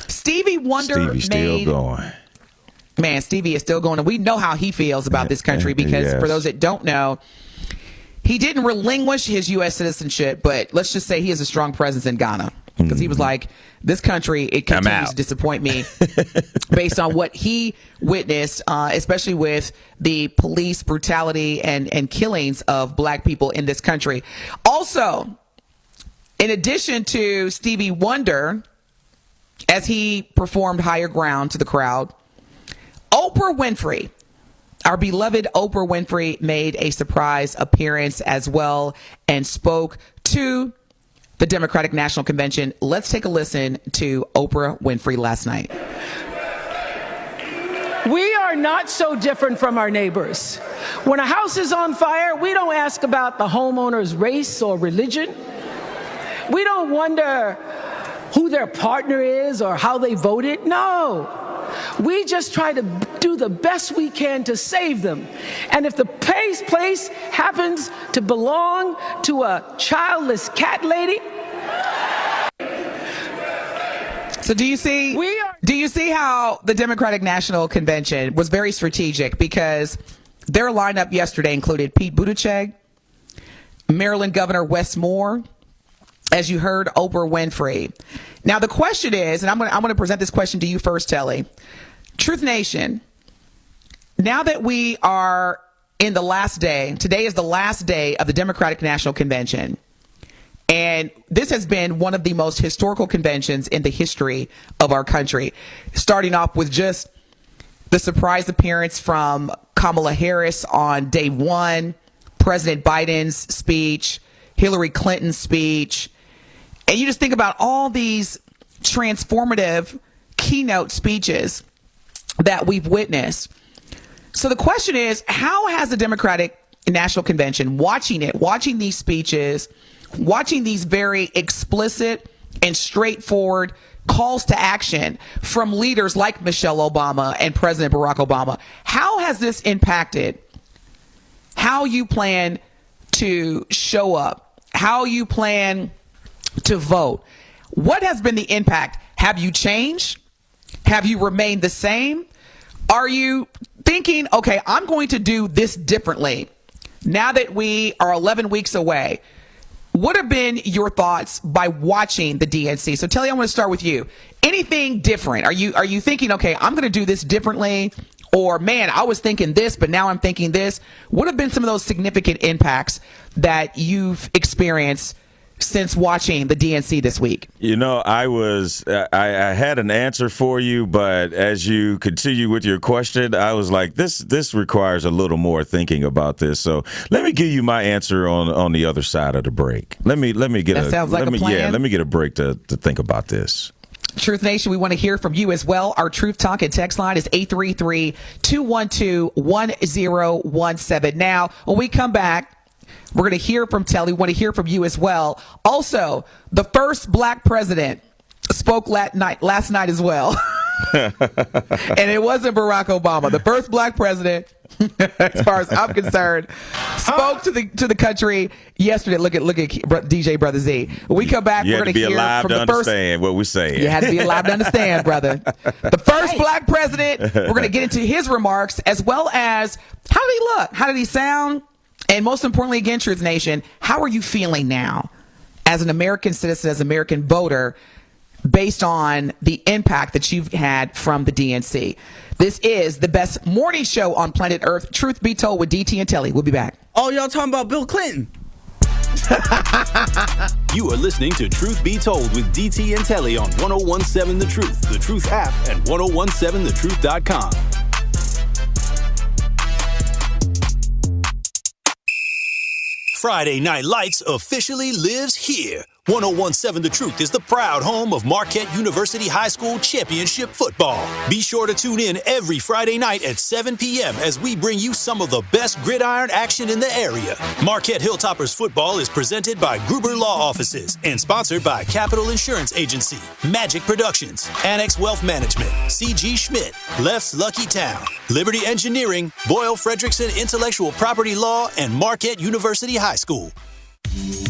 Stevie's still going. Man, Stevie is still going, and we know how he feels about this country, because for those that don't know, he didn't relinquish his U.S. citizenship, but let's just say he has a strong presence in Ghana, because he was like, this country, it continues to disappoint me based on what he witnessed, especially with the police brutality and killings of black people in this country. Also, in addition to Stevie Wonder, as he performed Higher Ground to the crowd, Oprah Winfrey, our beloved Oprah Winfrey, made a surprise appearance as well and spoke to the Democratic National Convention. Let's take a listen to Oprah Winfrey last night. We are not so different from our neighbors. When a house is on fire, we don't ask about the homeowner's race or religion. We don't wonder who their partner is or how they voted. No. We just try to do the best we can to save them. And if the place happens to belong to a childless cat lady. So do you see how the Democratic National Convention was very strategic, because their lineup yesterday included Pete Buttigieg, Maryland Governor Wes Moore, as you heard, Oprah Winfrey. Now, the question is, and I'm going to present this question to you first, Telly. Truth Nation, now that we are in the last day, today is the last day of the Democratic National Convention. And this has been one of the most historical conventions in the history of our country, starting off with just the surprise appearance from Kamala Harris on day one, President Biden's speech, Hillary Clinton's speech. And you just think about all these transformative keynote speeches that we've witnessed. So the question is, how has the Democratic National Convention, watching these speeches, watching these very explicit and straightforward calls to action from leaders like Michelle Obama and President Barack Obama, how has this impacted how you plan to show up, how you plan to vote? What has been the impact? Have you changed? Have you remained the same? Are you thinking, okay, I'm going to do this differently now that we are 11 weeks away? what have been your thoughts by watching the DNC? So Telly, I want to start with you. Anything different? Are you thinking, okay, I'm going to do this differently? Or, man, I was thinking this, but now I'm thinking this. What have been some of those significant impacts that you've experienced since watching the DNC this week? You know, I had an answer for you, but as you continue with your question, I was like, this requires a little more thinking about this. So let me give you my answer on the other side of the break. Let me get that sounds like a plan. Yeah, let me get a break to think about this. Truth Nation, we want to hear from you as well. Our Truth Talk and text line is 833-212-1017. Now, when we come back, we're going to hear from Telly. We want to hear from you as well. Also, the first black president spoke last night as well. And it wasn't Barack Obama. The first black president, as far as I'm concerned, spoke to the country yesterday. Look at DJ Brother Z. When we come back, we're going to hear from the first. Understand what we're saying. You had to be alive to understand, brother. The first black president. We're going to get into his remarks as well as how did he look? How did he sound? And most importantly, again, Truth Nation, how are you feeling now as an American citizen, as an American voter, based on the impact that you've had from the DNC? This is the best morning show on planet Earth. Truth Be Told with DT and Telly. We'll be back. Oh, y'all talking about Bill Clinton? You are listening to Truth Be Told with DT and Telly on 1017 The Truth, The Truth app, and 1017thetruth.com. Friday Night Lights officially lives here. 1017 The Truth is the proud home of Marquette University High School championship football. Be sure to tune in every Friday night at 7 p.m. as we bring you some of the best gridiron action in the area. Marquette Hilltoppers football is presented by Gruber Law Offices and sponsored by Capital Insurance Agency, Magic Productions, Annex Wealth Management, C.G. Schmidt, Left's Lucky Town, Liberty Engineering, Boyle Fredrickson Intellectual Property Law, and Marquette University High School.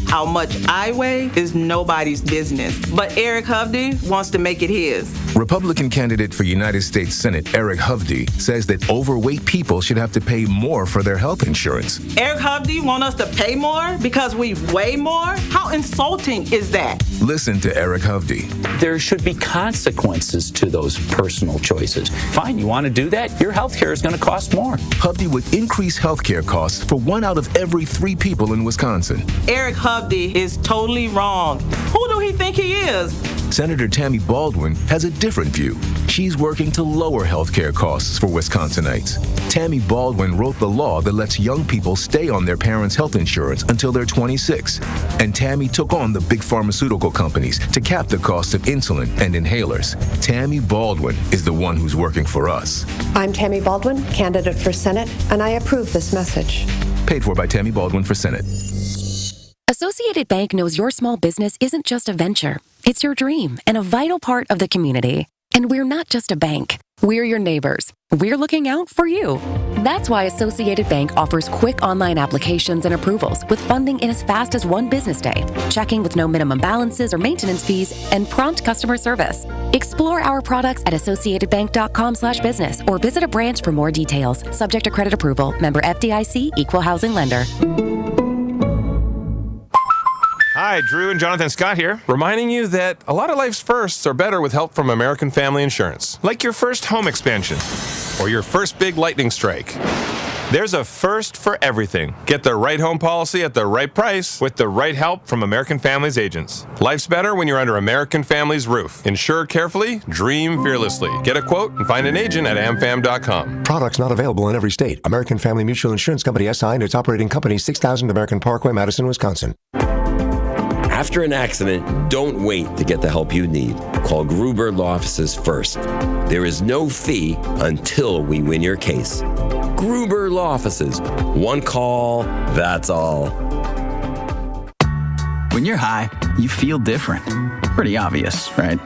How much I weigh is nobody's business, but Eric Hovde wants to make it his. Republican candidate for United States Senate Eric Hovde says that overweight people should have to pay more for their health insurance. Eric Hovde want us to pay more because we weigh more? How insulting is that? Listen to Eric Hovde. There should be consequences to those personal choices. Fine, you want to do that? Your health care is going to cost more. Hovde would increase health care costs for 1 out of every 3 people in Wisconsin. Eric Hovde is totally wrong. Who do he think he is? Senator Tammy Baldwin has a different view. She's working to lower health care costs for Wisconsinites. Tammy Baldwin wrote the law that lets young people stay on their parents' health insurance until they're 26. And Tammy took on the big pharmaceutical companies to cap the cost of insulin and inhalers. Tammy Baldwin is the one who's working for us. I'm Tammy Baldwin, candidate for Senate, and I approve this message. Paid for by Tammy Baldwin for Senate. Associated Bank knows your small business isn't just a venture. It's your dream and a vital part of the community. And we're not just a bank. We're your neighbors. We're looking out for you. That's why Associated Bank offers quick online applications and approvals with funding in as fast as 1 business day, checking with no minimum balances or maintenance fees, and prompt customer service. Explore our products at associatedbank.com/business or visit a branch for more details. Subject to credit approval. Member FDIC, Equal Housing Lender. Hi, Drew and Jonathan Scott here, reminding you that a lot of life's firsts are better with help from American Family Insurance. Like your first home expansion or your first big lightning strike. There's a first for everything. Get the right home policy at the right price with the right help from American Family's agents. Life's better when you're under American Family's roof. Insure carefully, dream fearlessly. Get a quote and find an agent at amfam.com. Products not available in every state. American Family Mutual Insurance Company SI and its operating company 6000 American Parkway, Madison, Wisconsin. After an accident, don't wait to get the help you need. Call Gruber Law Offices first. There is no fee until we win your case. Gruber Law Offices. 1 call, that's all. When you're high, you feel different. Pretty obvious, right?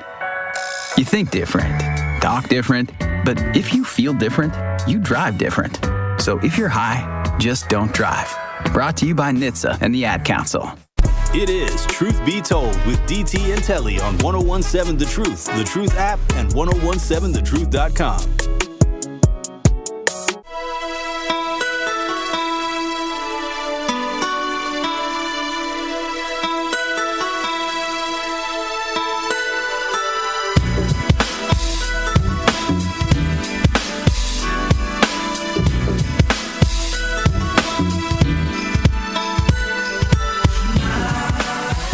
You think different, talk different, but if you feel different, you drive different. So if you're high, just don't drive. Brought to you by NHTSA and the Ad Council. It is Truth Be Told with DT and Telly on 1017 The Truth, The Truth app, and 1017thetruth.com.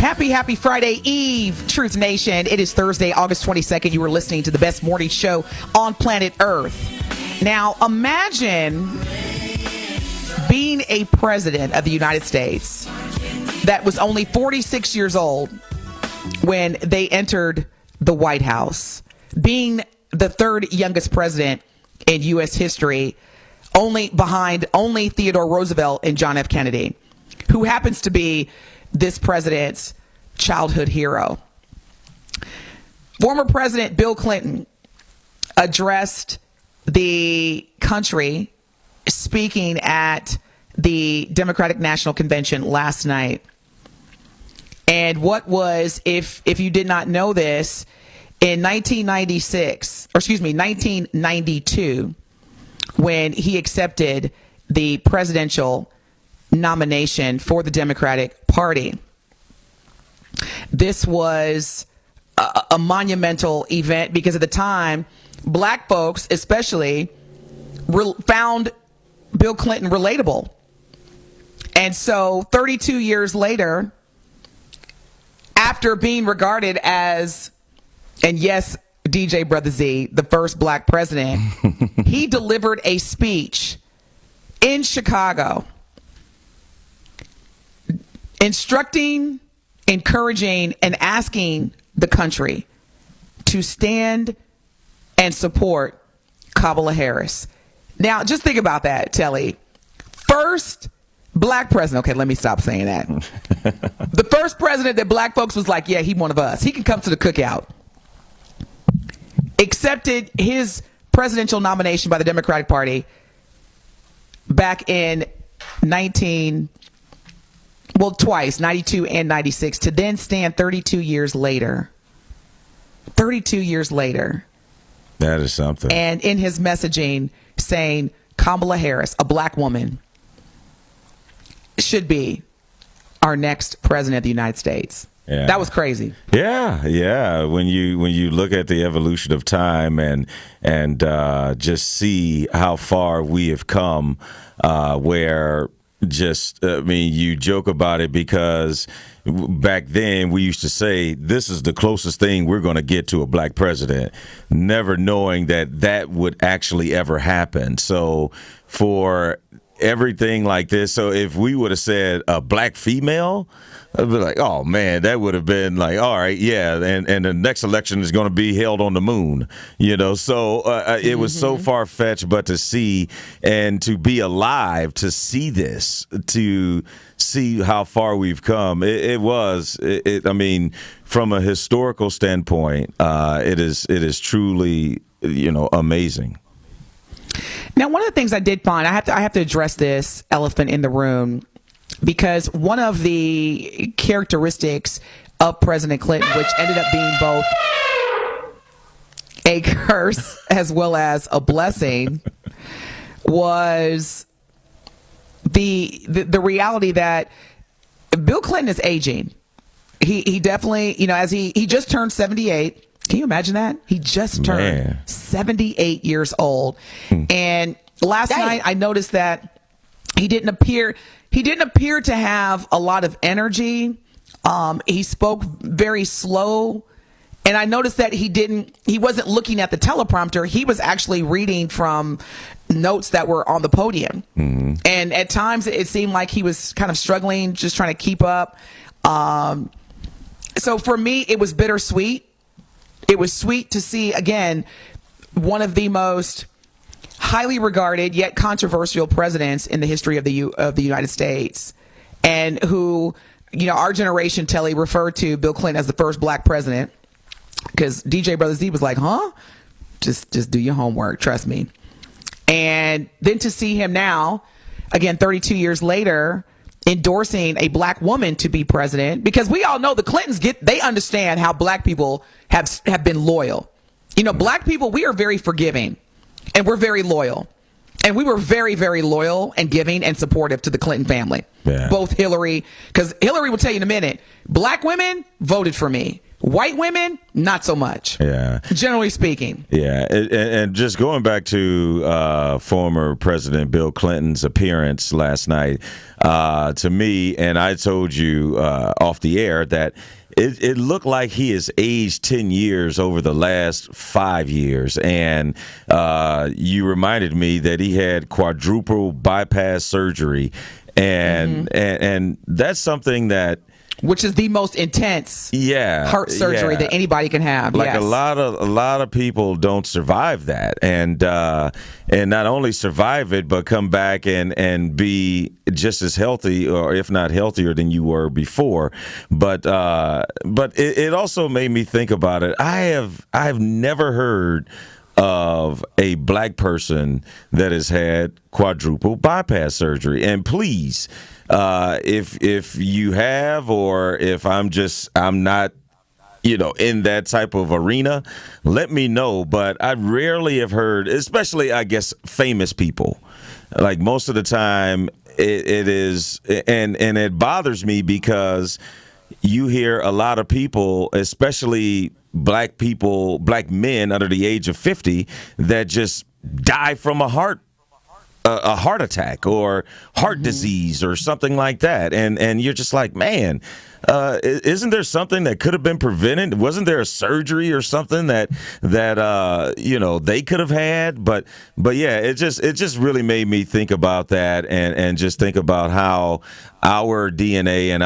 Happy Friday Eve, Truth Nation. It is Thursday, August 22nd. You are listening to the best morning show on planet Earth. Now, imagine being a president of the United States that was only 46 years old when they entered the White House, being the third youngest president in U.S. history, only behind Theodore Roosevelt and John F. Kennedy, who happens to be this president's childhood hero. Former President Bill Clinton addressed the country speaking at the Democratic National Convention last night. And what was, if you did not know this, in 1992, when he accepted the presidential nomination for the Democratic Party. This was a monumental event because at the time, black folks especially found Bill Clinton relatable. And so 32 years later, after being regarded as, and yes, DJ Brother Z, the first black president, he delivered a speech in Chicago instructing, encouraging, and asking the country to stand and support Kamala Harris. Now, just think about that, Telly. First black president. Okay, let me stop saying that. The first president that black folks was like, yeah, he one of us. He can come to the cookout. Accepted his presidential nomination by the Democratic Party back in twice, 92 and 96, to then stand 32 years later. 32 years later. That is something. And in his messaging saying Kamala Harris, a black woman, should be our next president of the United States. Yeah. That was crazy. Yeah. When you look at the evolution of time and just see how far we have come, where you joke about it because back then we used to say this is the closest thing we're going to get to a black president, never knowing that would actually ever happen. So for everything like this, so if we would have said a black female, I'd be like, oh man, that would have been like, all right, yeah, and the next election is going to be held on the moon, So it was so far fetched, but to see and to be alive to see this, to see how far we've come, I mean, from a historical standpoint, it is truly, amazing. Now, one of the things I did find, I have to address this elephant in the room, because one of the characteristics of President Clinton, which ended up being both a curse as well as a blessing, was the reality that Bill Clinton is aging. He definitely, as he just turned 78. Can you imagine that? He just turned 78 years old. And last night I noticed that he didn't appear to have a lot of energy. He spoke very slow. And I noticed that he wasn't looking at the teleprompter. He was actually reading from notes that were on the podium. Mm-hmm. And at times it seemed like he was kind of struggling, just trying to keep up. So for me, it was bittersweet. It was sweet to see, again, one of the most highly regarded yet controversial presidents in the history of the United States, and who, our generation, Telly, referred to Bill Clinton as the first black president, because DJ Brother Z was like, huh? Just do your homework, trust me. And then to see him now, again, 32 years later, endorsing a black woman to be president, because we all know the Clintons they understand how black people have been loyal. Black people, we are very forgiving and we're very loyal. And we were very, very loyal and giving and supportive to the Clinton family. Yeah. Both Hillary, because Hillary will tell you in a minute, black women voted for me. White women, not so much. Yeah. Generally speaking. Yeah. And just going back to former President Bill Clinton's appearance last night, to me, and I told you off the air that it looked like he has aged 10 years over the last 5 years. And you reminded me that he had quadruple bypass surgery. And that's something that, which is the most intense heart surgery that anybody can have. Like a lot of people don't survive that, and not only survive it, but come back and be just as healthy, or if not healthier than you were before. But it also made me think about it. I've never heard of a black person that has had quadruple bypass surgery. And please, if you have, or if I'm not, in that type of arena, let me know. But I rarely have heard, especially, I guess, famous people. Like, most of the time it is, and it bothers me because you hear a lot of people, especially black men under the age of 50, that just die from a heart attack or heart disease or something like that. And you're just like, man, isn't there something that could have been prevented? Wasn't there a surgery or something that they could have had? But yeah, it just really made me think about that, and just think about how our DNA and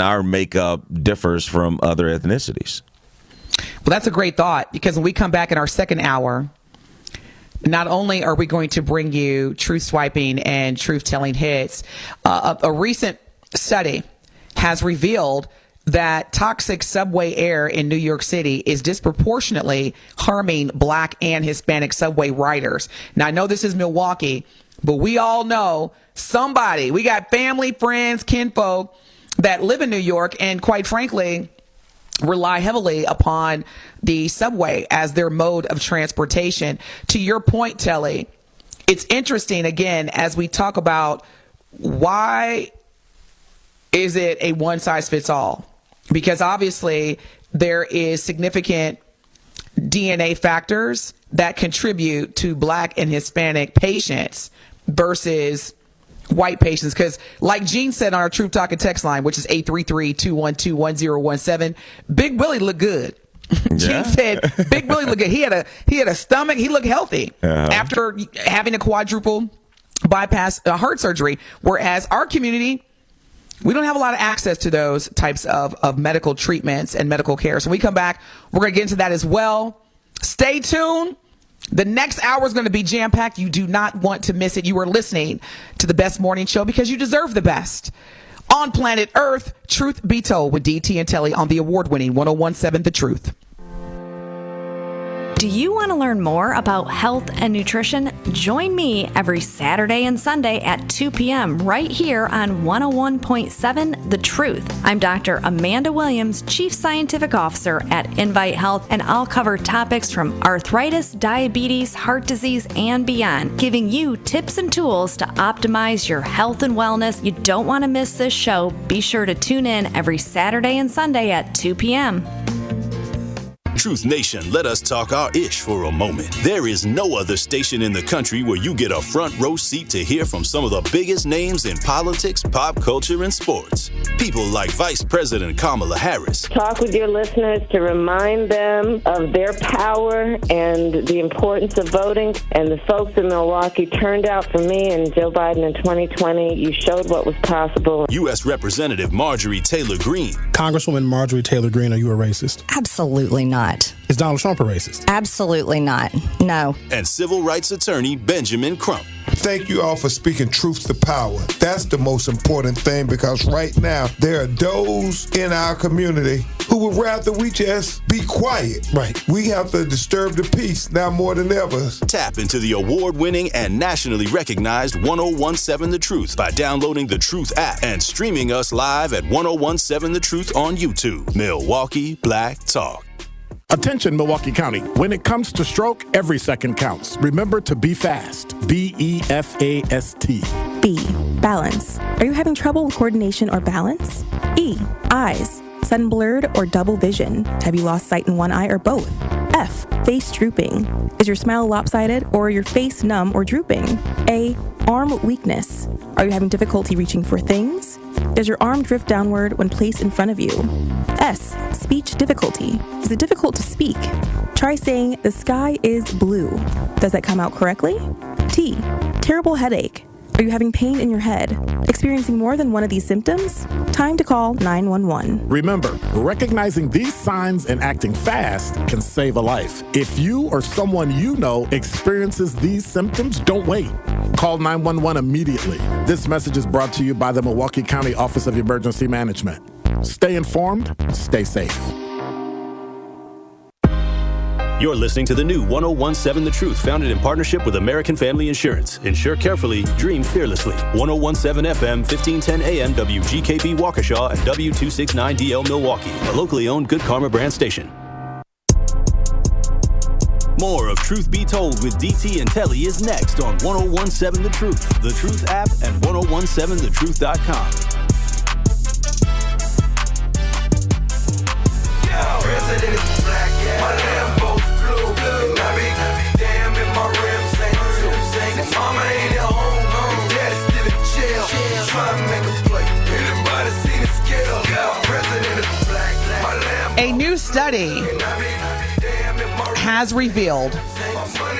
our makeup differs from other ethnicities. Well, that's a great thought, because when we come back in our second hour, not only are we going to bring you truth swiping and truth telling hits, a recent study has revealed that toxic subway air in New York City is disproportionately harming black and Hispanic subway riders. Now, I know this is Milwaukee, but we all know somebody. We got family, friends, kinfolk that live in New York, and quite frankly, rely heavily upon the subway as their mode of transportation. To your point, Telly, it's interesting, again, as we talk about why is it a one-size-fits-all? Because obviously there is significant DNA factors that contribute to black and Hispanic patients versus white patients. Because like Gene said on our Truth Talking text line, which is 833-212-1017, Big Willie looked good. Gene said Big Willie looked good. He had a stomach. He looked healthy after having a quadruple bypass heart surgery. Whereas our community, we don't have a lot of access to those types of medical treatments and medical care. So when we come back, we're going to get into that as well. Stay tuned. The next hour is going to be jam-packed. You do not want to miss it. You are listening to the best morning show because you deserve the best. On planet Earth, Truth Be Told with DT and Telly on the award-winning 101.7 The Truth. Do you want to learn more about health and nutrition? Join me every Saturday and Sunday at 2 p.m. right here on 101.7 The Truth. I'm Dr. Amanda Williams, Chief Scientific Officer at Invite Health, and I'll cover topics from arthritis, diabetes, heart disease, and beyond, giving you tips and tools to optimize your health and wellness. You don't want to miss this show. Be sure to tune in every Saturday and Sunday at 2 p.m. Truth Nation, let us talk our ish for a moment. There is no other station in the country where you get a front row seat to hear from some of the biggest names in politics, pop culture, and sports. People like Vice President Kamala Harris. Talk with your listeners to remind them of their power and the importance of voting. And the folks in Milwaukee turned out for me and Joe Biden in 2020. You showed what was possible. U.S. Representative Marjorie Taylor Greene. Congresswoman Marjorie Taylor Greene, are you a racist? Absolutely not. Is Donald Trump a racist? Absolutely not. No. And civil rights attorney Benjamin Crump. Thank you all for speaking truth to power. That's the most important thing, because right now there are those in our community who would rather we just be quiet. Right. We have to disturb the peace now more than ever. Tap into the award-winning and nationally recognized 101.7 The Truth by downloading the Truth app and streaming us live at 101.7 The Truth on YouTube. Milwaukee Black Talk. Attention, Milwaukee County. When it comes to stroke, every second counts. Remember to be fast. B-E-F-A-S-T. B, balance. Are you having trouble with coordination or balance? E, eyes. sun blurred or double vision? Have you lost sight in one eye or both? F, face drooping. Is your smile lopsided or your face numb or drooping? A, arm weakness. Are you having difficulty reaching for things? Does your arm drift downward when placed in front of you? S, speech difficulty. Is it difficult to speak? Try saying, the sky is blue. Does that come out correctly? T, terrible headache. Are you having pain in your head? Experiencing more than one of these symptoms? Time to call 911. Remember, recognizing these signs and acting fast can save a life. If you or someone you know experiences these symptoms, don't wait. Call 911 immediately. This message is brought to you by the Milwaukee County Office of Emergency Management. Stay informed, stay safe. You're listening to the new 1017 The Truth, founded in partnership with American Family Insurance. Insure carefully, dream fearlessly. 1017 FM, 1510 AM, WGKB Waukesha, and W269DL Milwaukee, a locally owned Good Karma brand station. More of Truth Be Told with DT and Telly is next on 1017 The Truth, The Truth app, and 1017thetruth.com. President is black, my Lambo's blue, and I be damn if my rims ain't mama ain't at home, daddy's still in jail, trying to make a play. Anybody seen the scale? President is black, my Lambo's A new study has revealed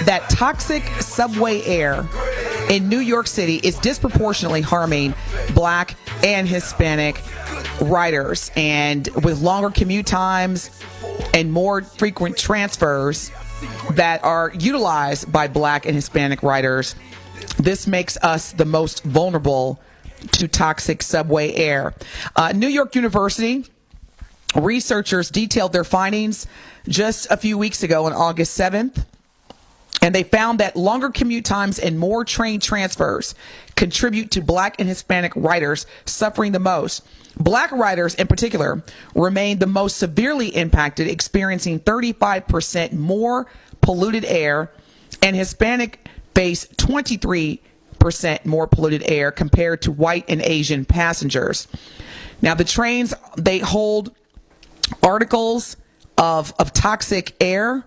that toxic subway air in New York City is disproportionately harming Black and Hispanic riders, and with longer commute times and more frequent transfers that are utilized by Black and Hispanic riders, this makes us the most vulnerable to toxic subway air. New York University researchers detailed their findings just a few weeks ago on August 7th. And they found that longer commute times and more train transfers contribute to Black and Hispanic riders suffering the most. Black riders in particular remain the most severely impacted, experiencing 35% more polluted air, and Hispanic face 23% more polluted air compared to white and Asian passengers. Now, the trains, they hold articles of toxic air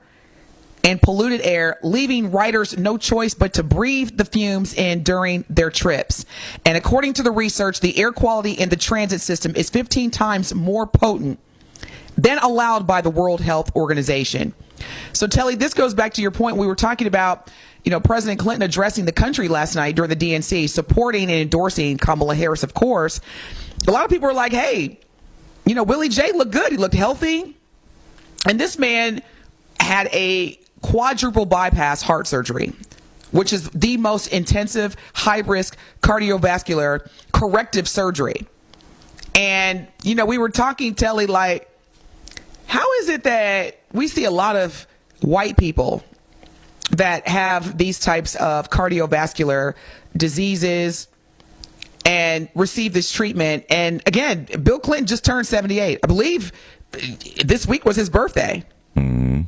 and polluted air, leaving riders no choice but to breathe the fumes in during their trips. And according to the research, the air quality in the transit system is 15 times more potent than allowed by the World Health Organization. So, Telly, this goes back to your point. We were talking about, President Clinton addressing the country last night during the DNC, supporting and endorsing Kamala Harris, of course. A lot of people are like, hey, Willie J looked good. He looked healthy. And this man had a quadruple bypass heart surgery, which is the most intensive, high-risk cardiovascular corrective surgery. And, we were talking, Telly, like, how is it that we see a lot of white people that have these types of cardiovascular diseases and receive this treatment? And again, Bill Clinton just turned 78. I believe this week was his birthday. Mm-hmm.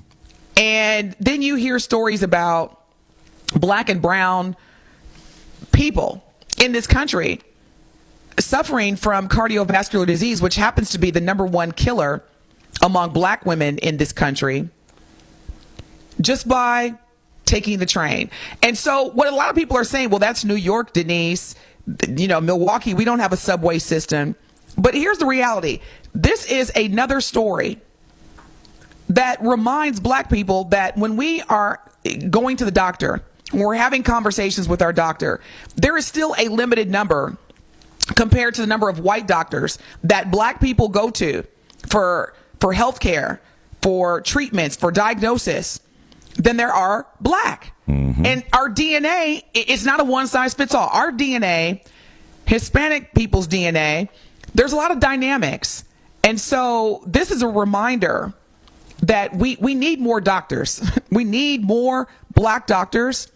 And then you hear stories about Black and brown people in this country suffering from cardiovascular disease, which happens to be the #1 killer among Black women in this country, just by taking the train. And so what a lot of people are saying, well, that's New York, Denise. Milwaukee, we don't have a subway system. But here's the reality. This is another story that reminds Black people that when we are going to the doctor, when we're having conversations with our doctor, there is still a limited number compared to the number of white doctors that Black people go to for health care, for treatments, for diagnosis, than there are Black. Mm-hmm. And our DNA, it's not a one size fits all. Our DNA, Hispanic people's DNA, there's a lot of dynamics. And so this is a reminder that we need more doctors. We need more Black doctors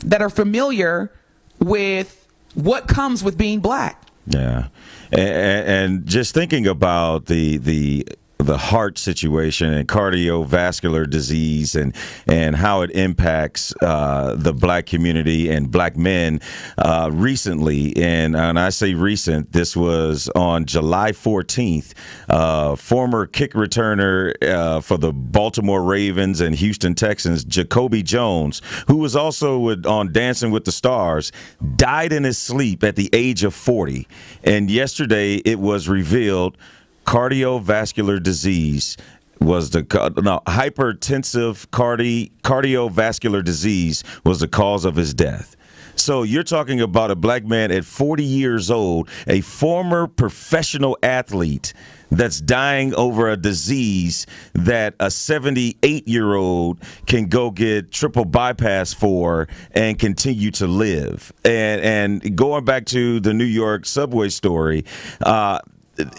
that are familiar with what comes with being Black. Yeah. And just thinking about the the heart situation and cardiovascular disease and how it impacts the black community and black men recently. And I say recent, this was on July 14th. Former kick returner for the Baltimore Ravens and Houston Texans, Jacoby Jones, who was also on Dancing with the Stars, died in his sleep at the age of 40. And yesterday it was revealed cardiovascular disease was hypertensive cardiovascular disease was the cause of his death. So you're talking about a black man at 40 years old, a former professional athlete that's dying over a disease that a 78-year-old can go get triple bypass for and continue to live. And going back to the New York subway story,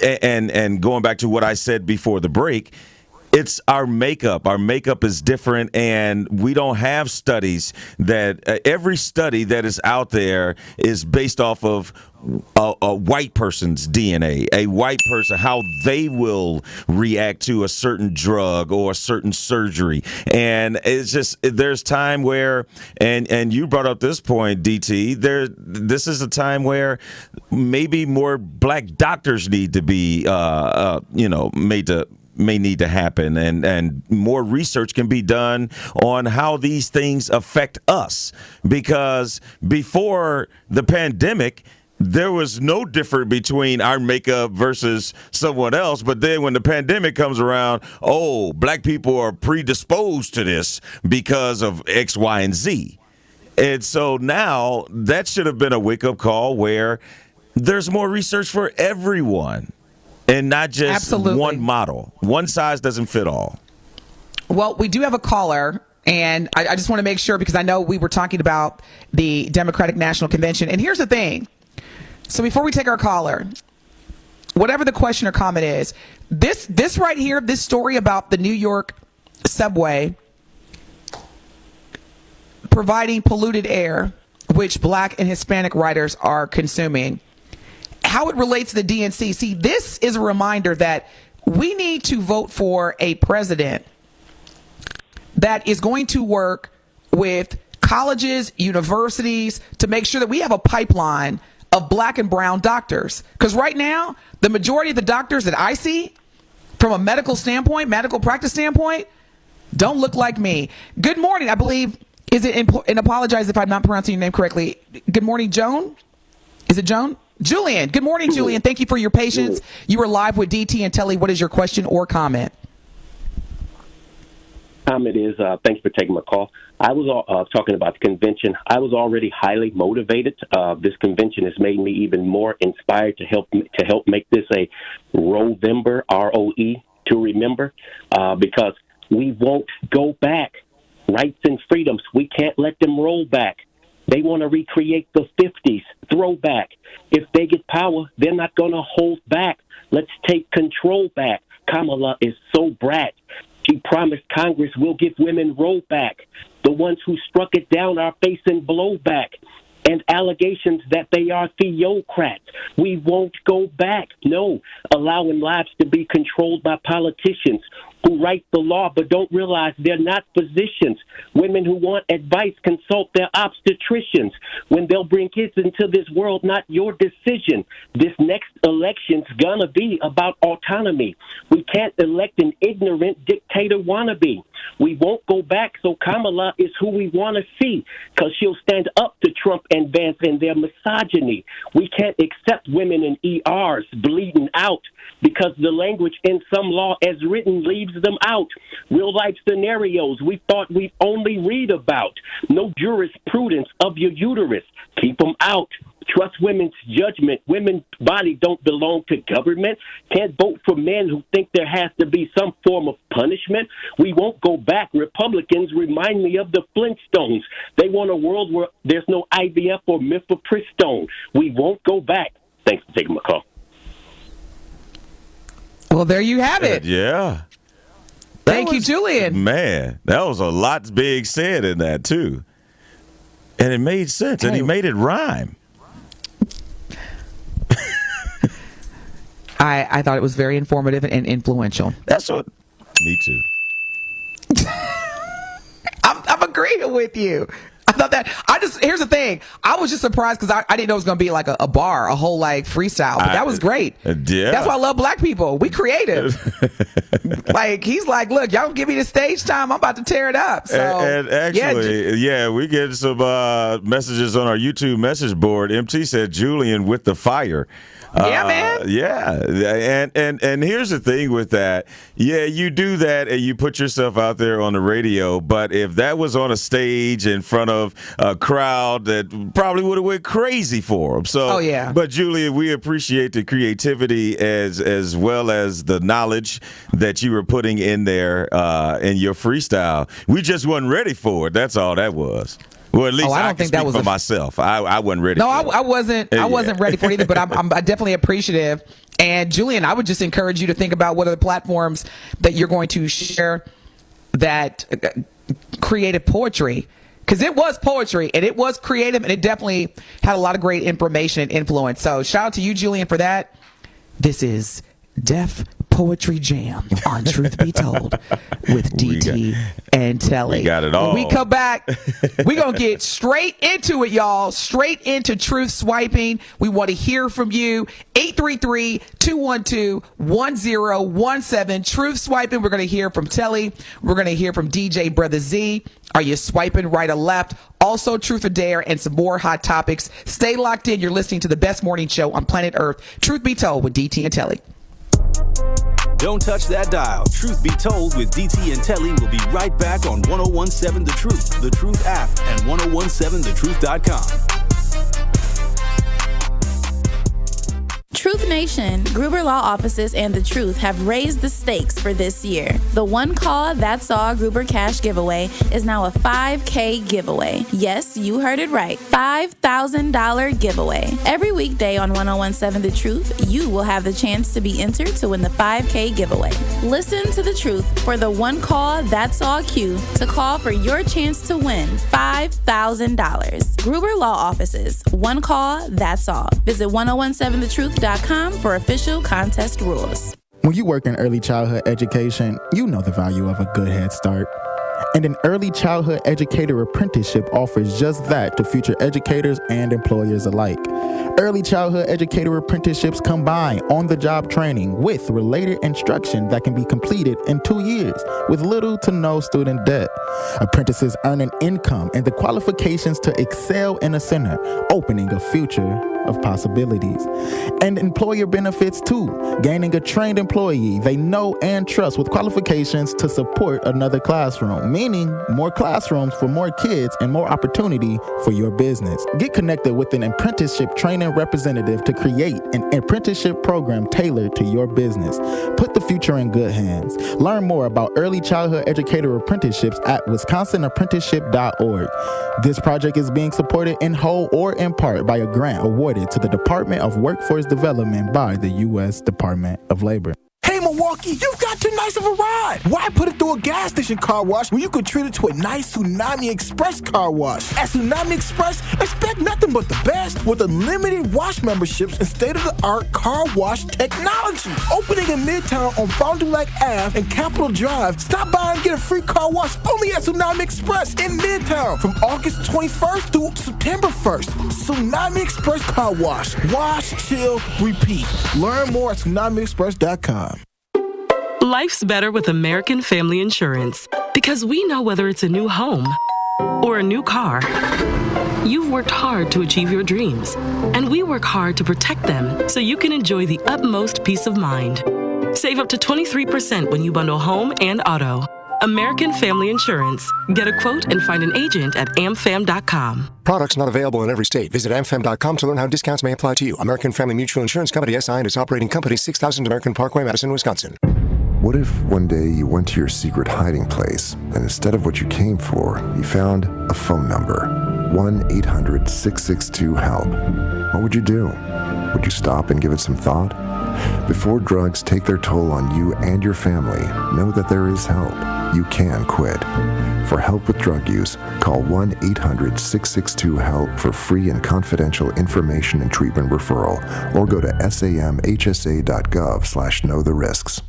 and going back to what I said before the break, it's our makeup. Our makeup is different, and we don't have studies that every study that is out there is based off of a white person's DNA, a white person, how they will react to a certain drug or a certain surgery. And it's just, there's time where, and you brought up this point, DT, this is a time where maybe more black doctors need to be, may need to happen, and more research can be done on how these things affect us, because before the pandemic there was no difference between our makeup versus someone else. But then when the pandemic comes around, black people are predisposed to this because of X, Y, and Z. And so now that should have been a wake-up call where there's more research for everyone. And not just one model. One size doesn't fit all. Well, we do have a caller, and I just want to make sure, because I know we were talking about the Democratic National Convention. And here's the thing. So before we take our caller, whatever the question or comment is, this right here, this story about the New York subway providing polluted air, which black and Hispanic riders are consuming, how it relates to the DNC. See, this is a reminder that we need to vote for a president that is going to work with colleges, universities, to make sure that we have a pipeline of black and brown doctors. Because right now, the majority of the doctors that I see from a medical standpoint, medical practice standpoint, don't look like me. Good morning, I believe. And apologize if I'm not pronouncing your name correctly. Good morning, Joan? Is it Joan? Julian. Good morning, Julian. Thank you for your patience. You are live with DT and Telly. What is your question or comment? Comment is, thanks for taking my call. I was talking about the convention. I was already highly motivated. This convention has made me even more inspired to help make this a Rovember, R-O-E, to remember, because we won't go back. Rights and freedoms, we can't let them roll back. They want to recreate the 50s, throwback. If they get power, they're not going to hold back. Let's take control back. Kamala is so brat. She promised Congress will give women rollback. The ones who struck it down are facing blowback and allegations that they are theocrats. We won't go back. No, allowing lives to be controlled by politicians who write the law but don't realize they're not physicians. Women who want advice consult their obstetricians. When they'll bring kids into this world, not your decision. This next election's gonna be about autonomy. We can't elect an ignorant dictator wannabe. We won't go back, so Kamala is who we want to see, because she'll stand up to Trump and Vance and their misogyny. We can't accept women in ERs bleeding out, because the language in some law as written leaves them out. Real-life scenarios we thought we'd only read about. No jurisprudence of your uterus. Keep them out. Trust women's judgment. Women's body don't belong to government. Can't vote for men who think there has to be some form of punishment. We won't go back. Republicans remind me of the Flintstones. They want a world where there's no IVF or mifepristone. We won't go back. Thanks for taking my call. Well, there you have it. Yeah. Thank you, Julian. Man, that was a lot being said in that, too. And it made sense, and he made it rhyme. I thought it was very informative and influential. That's what. Me too. I'm agreeing with you. I thought that. Here's the thing. I was just surprised because I didn't know it was going to be like a bar, a whole like freestyle. But that was great. Yeah. That's why I love black people. We creative. Like he's like, look, y'all give me the stage time. I'm about to tear it up. So and actually, we get some messages on our YouTube message board. MT said Julian with the fire. Yeah, man. Yeah, and here's the thing with that. Yeah, you do that and you put yourself out there on the radio. But if that was on a stage in front of a crowd, that probably would have went crazy for him. So, But Julia, we appreciate the creativity as well as the knowledge that you were putting in there in your freestyle. We just wasn't ready for it. That's all that was. Well, at least I don't think that was for myself. I wasn't ready. No, for it. I wasn't. I wasn't ready for it either. But I'm definitely appreciative. And Julian, I would just encourage you to think about what are the platforms that you're going to share that creative poetry, because it was poetry and it was creative and it definitely had a lot of great information and influence. So shout out to you, Julian, for that. This is Def Poetry Jam on Truth Be Told with DT and Telly. We got it all. When we come back, we're going to get straight into it, y'all. Straight into truth swiping. We want to hear from you. 833-212-1017. Truth swiping. We're going to hear from Telly. We're going to hear from DJ Brother Z. Are you swiping right or left? Also, Truth or Dare and some more hot topics. Stay locked in. You're listening to the best morning show on planet Earth. Truth Be Told with DT and Telly. Don't touch that dial. Truth Be Told with DT and Telly will be right back on 1017 The Truth, The Truth app, and 1017thetruth.com. Truth Nation, Gruber Law Offices and The Truth have raised the stakes for this year. The One Call That's All Gruber Cash Giveaway is now a $5K giveaway. Yes, you heard it right. $5,000 giveaway. Every weekday on 1017 The Truth, you will have the chance to be entered to win the $5K giveaway. Listen to The Truth for the One Call That's All cue to call for your chance to win $5,000. Gruber Law Offices, One Call That's All. Visit 1017thetruth.com for official contest rules. When you work in early childhood education, you know the value of a good head start. And an early childhood educator apprenticeship offers just that to future educators and employers alike. Early childhood educator apprenticeships combine on-the-job training with related instruction that can be completed in 2 years with little to no student debt. Apprentices earn an income and the qualifications to excel in a center, opening a future of possibilities. And employer benefits too, gaining a trained employee they know and trust with qualifications to support another classroom, meaning more classrooms for more kids and more opportunity for your business. Get connected with an apprenticeship training representative to create an apprenticeship program tailored to your business. Put the future in good hands. Learn more about early childhood educator apprenticeships at wisconsinapprenticeship.org. This project is being supported in whole or in part by a grant awarded to the Department of Workforce Development by the U.S. Department of Labor. Hey, Milwaukee, you've got too nice of a ride. Why put it through a gas station car wash when you could treat it to a nice Tsunami Express car wash? At Tsunami Express, expect nothing but the best with unlimited wash memberships and state-of-the-art car wash technology. Opening in Midtown on Fond du Lac Ave and Capitol Drive. Stop by and get a free car wash only at Tsunami Express in Midtown from August 21st through September 1st. Tsunami Express Car Wash. Wash, chill, repeat. Learn more at TsunamiExpress.com. Life's better with American Family Insurance because we know whether it's a new home or a new car. You've worked hard to achieve your dreams, and we work hard to protect them so you can enjoy the utmost peace of mind. Save up to 23% when you bundle home and auto. American Family Insurance. Get a quote and find an agent at amfam.com. Products not available in every state. Visit amfam.com to learn how discounts may apply to you. American Family Mutual Insurance Company, SI, and its operating company, 6000 American Parkway, Madison, Wisconsin. What if one day you went to your secret hiding place and instead of what you came for, you found a phone number? 1-800-662-HELP. What would you do? Would you stop and give it some thought? Before drugs take their toll on you and your family, know that there is help. you can quit. For help with drug use, call 1-800-662-HELP for free and confidential information and treatment referral, or go to samhsa.gov/knowtherisks.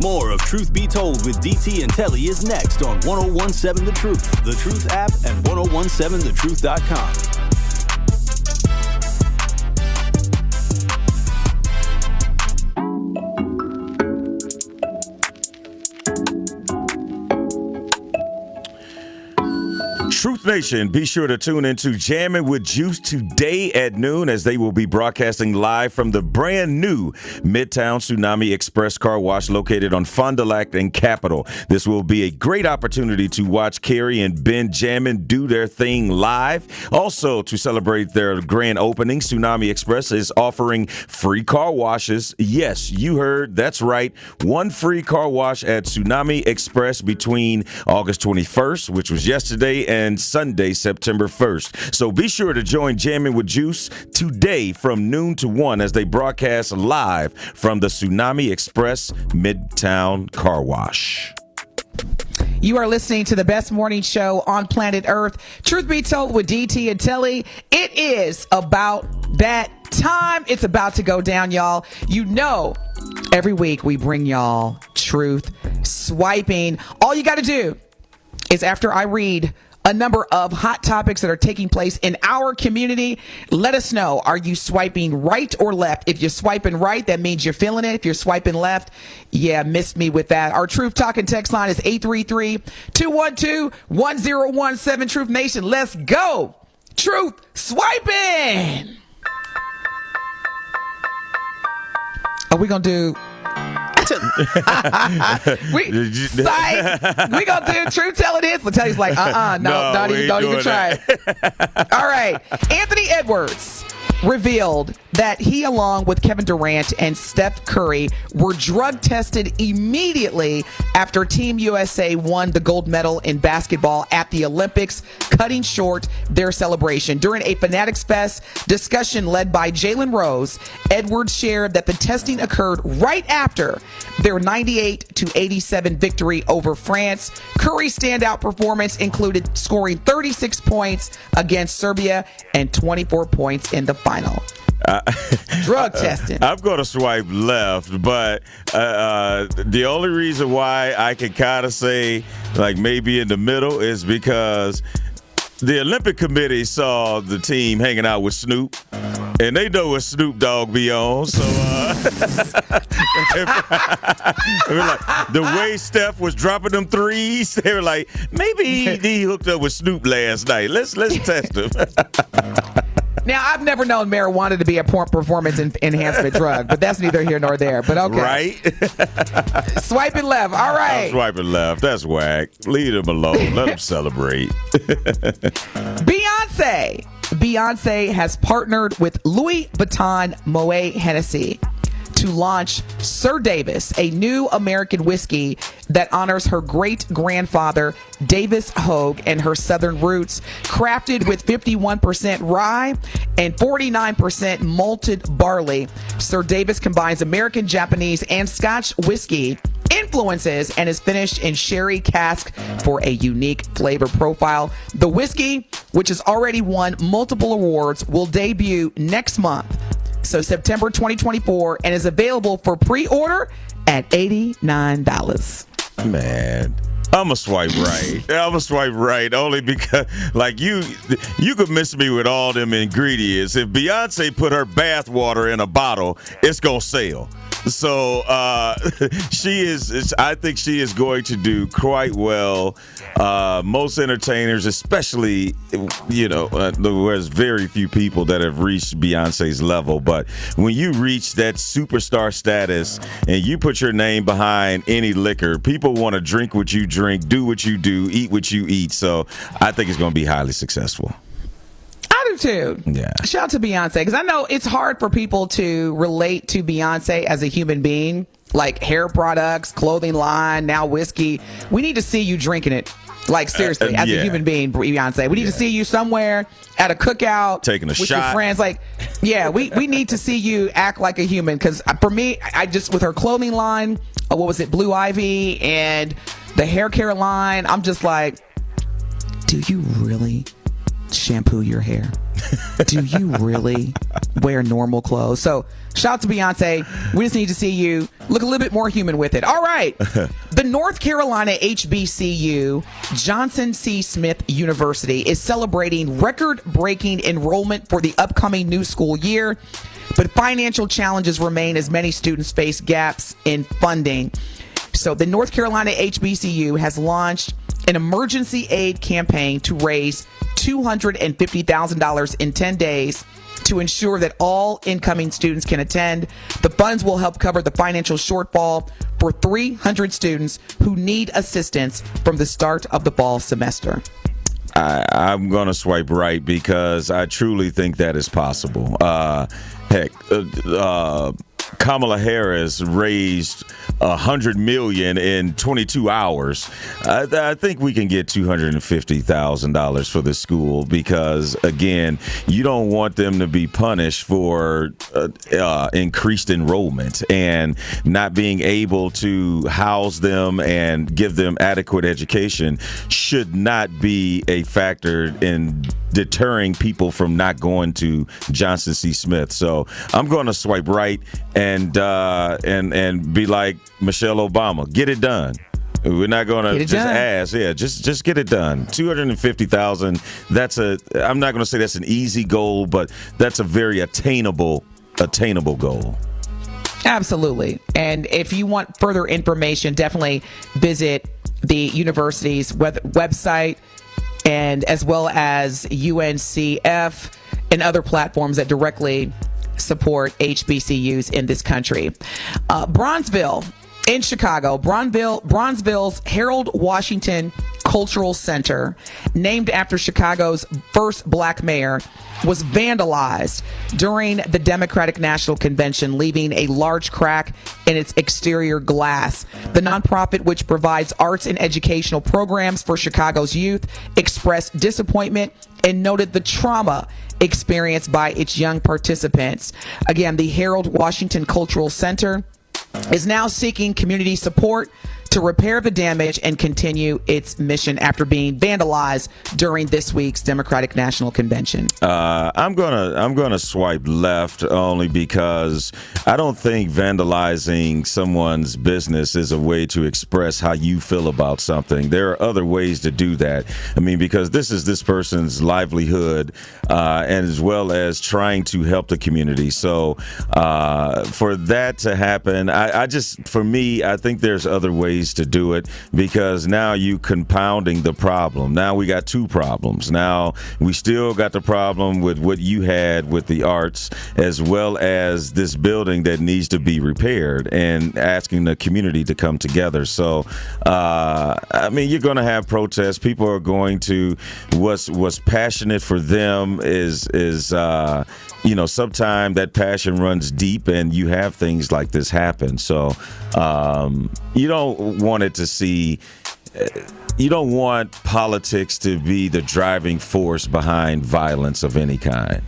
More of Truth Be Told with DT and Telly is next on 1017 The Truth, The Truth app, and 1017thetruth.com. Truth Nation, be sure to tune into Jammin' with Juice today at noon, as they will be broadcasting live from the brand new Midtown Tsunami Express Car Wash located on Fond du Lac and Capitol. This will be a great opportunity to watch Carrie and Ben Jammin' do their thing live. Also, to celebrate their grand opening, Tsunami Express is offering free car washes. Yes, you heard, that's right. One free car wash at Tsunami Express between August 21st, which was yesterday, and Sunday, September 1st. So be sure to join Jammin' with Juice today from noon to 1 as they broadcast live from the Tsunami Express Midtown Car Wash. You are listening to the best morning show on planet Earth, Truth Be Told with DT and Telly. It is about that time. It's about to go down, y'all. You know, every week we bring y'all truth swiping. All you got to do is, after I read a number of hot topics that are taking place in our community, let us know, are you swiping right or left? If you're swiping right, that means you're feeling it. If you're swiping left, yeah, missed me with that. Our Truth Talking text line is 833-212-1017. Truth Nation, let's go. Truth swiping. Are we going to do... we gonna do Truth Telling this, but Telly's like, don't even try it. All right, Anthony Edwards revealed that he, along with Kevin Durant and Steph Curry, were drug tested immediately after Team USA won the gold medal in basketball at the Olympics, cutting short their celebration. During a Fanatics Fest discussion led by Jalen Rose, Edwards shared that the testing occurred right after their 98-87 victory over France. Curry's standout performance included scoring 36 points against Serbia and 24 points in the final. Drug testing. I'm going to swipe left, but the only reason why I can kind of say like maybe in the middle is because the Olympic Committee saw the team hanging out with Snoop, and they know what Snoop Dogg be on. So the way Steph was dropping them threes, they were like, maybe he hooked up with Snoop last night. Let's test him. Now, I've never known marijuana to be a performance enhancement drug, but that's neither here nor there. But okay. Right? Swiping left. All right. I'm swiping left. That's whack. Leave them alone. Let them celebrate. Beyonce has partnered with Louis Vuitton Moet Hennessy to launch Sir Davis, a new American whiskey that honors her great-grandfather, Davis Hogue, and her southern roots. Crafted with 51% rye and 49% malted barley, Sir Davis combines American, Japanese, and Scotch whiskey influences and is finished in sherry cask for a unique flavor profile. The whiskey, which has already won multiple awards, will debut next month, so September 2024, and is available for pre-order at $89. Man, I'm going to swipe right only because, like, you could miss me with all them ingredients. If Beyonce put her bath water in a bottle, it's going to sell. So I think she is going to do quite well. Most entertainers, especially, there's very few people that have reached Beyonce's level. But when you reach that superstar status and you put your name behind any liquor, people want to drink what you drink, do what you do, eat what you eat. So I think it's going to be highly successful. I do too. Yeah. Shout out to Beyonce, because I know it's hard for people to relate to Beyonce as a human being, like hair products, clothing line, now whiskey. We need to see you drinking it. Like, seriously, as a human being, Beyonce. We need to see you somewhere at a cookout. Taking a with shot. Your friends. Like, yeah, we need to see you act like a human. Because for me, with her clothing line, what was it, Blue Ivy and the hair care line. I'm just like, do you really shampoo your hair? Do you really wear normal clothes? So shout out to Beyonce. We just need to see you look a little bit more human with it. All right. The North Carolina HBCU, Johnson C. Smith University, is celebrating record-breaking enrollment for the upcoming new school year, but financial challenges remain as many students face gaps in funding. So the North Carolina HBCU has launched an emergency aid campaign to raise $250,000 in 10 days to ensure that all incoming students can attend. The funds will help cover the financial shortfall for 300 students who need assistance from the start of the fall semester. I'm going to swipe right because I truly think that is possible. Kamala Harris raised $100 million in 22 hours. I think we can get $250,000 for the school because, again, you don't want them to be punished for increased enrollment and not being able to house them and give them adequate education should not be a factor in deterring people from not going to Johnson C. Smith. So I'm going to swipe right and be like Michelle Obama, get it done. We're not going to just ask. Yeah, just get it done. $250,000. I'm not going to say that's an easy goal, but that's a very attainable goal. Absolutely. And if you want further information, definitely visit the university's website, and as well as UNCF and other platforms that directly support HBCUs in this country. Bronzeville in Chicago, Bronzeville's Harold Washington Cultural Center, named after Chicago's first black mayor, was vandalized during the Democratic National Convention, leaving a large crack in its exterior glass. The nonprofit, which provides arts and educational programs for Chicago's youth, expressed disappointment and noted the trauma experienced by its young participants. Again, the Harold Washington Cultural Center is now seeking community support to repair the damage and continue its mission after being vandalized during this week's Democratic National Convention. I'm gonna swipe left only because I don't think vandalizing someone's business is a way to express how you feel about something. There are other ways to do that. I mean, because this is this person's livelihood, and as well as trying to help the community. So for that to happen, I think there's other ways to do it, because now you compounding the problem. Now we got two problems. Now we still got the problem with what you had with the arts, as well as this building that needs to be repaired, and asking the community to come together. So I mean, you're going to have protests. People are going to what's passionate for them is sometimes that passion runs deep, and you have things like this happen. So you don't want it to see. You don't want politics to be the driving force behind violence of any kind.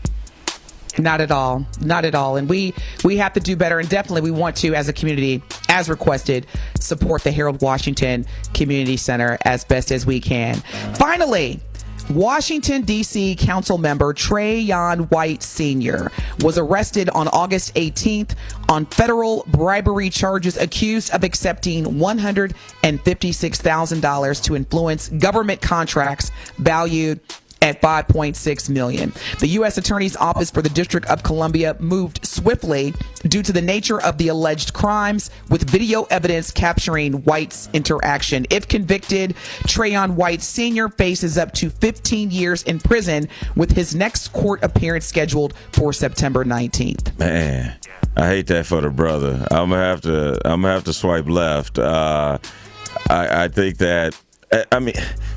Not at all. Not at all. And we have to do better. And definitely we want to, as a community, as requested, support the Harold Washington Community Center as best as we can. Finally, Washington, D.C. Council member Trayon White Sr. was arrested on August 18th on federal bribery charges, accused of accepting $156,000 to influence government contracts valued at $5.6 million. The U.S. Attorney's Office for the District of Columbia moved swiftly due to the nature of the alleged crimes, with video evidence capturing White's interaction. If convicted, Trayon White Sr. faces up to 15 years in prison, with his next court appearance scheduled for September 19th. Man, I hate that for the brother. I'm gonna have to swipe left. I think that. I mean,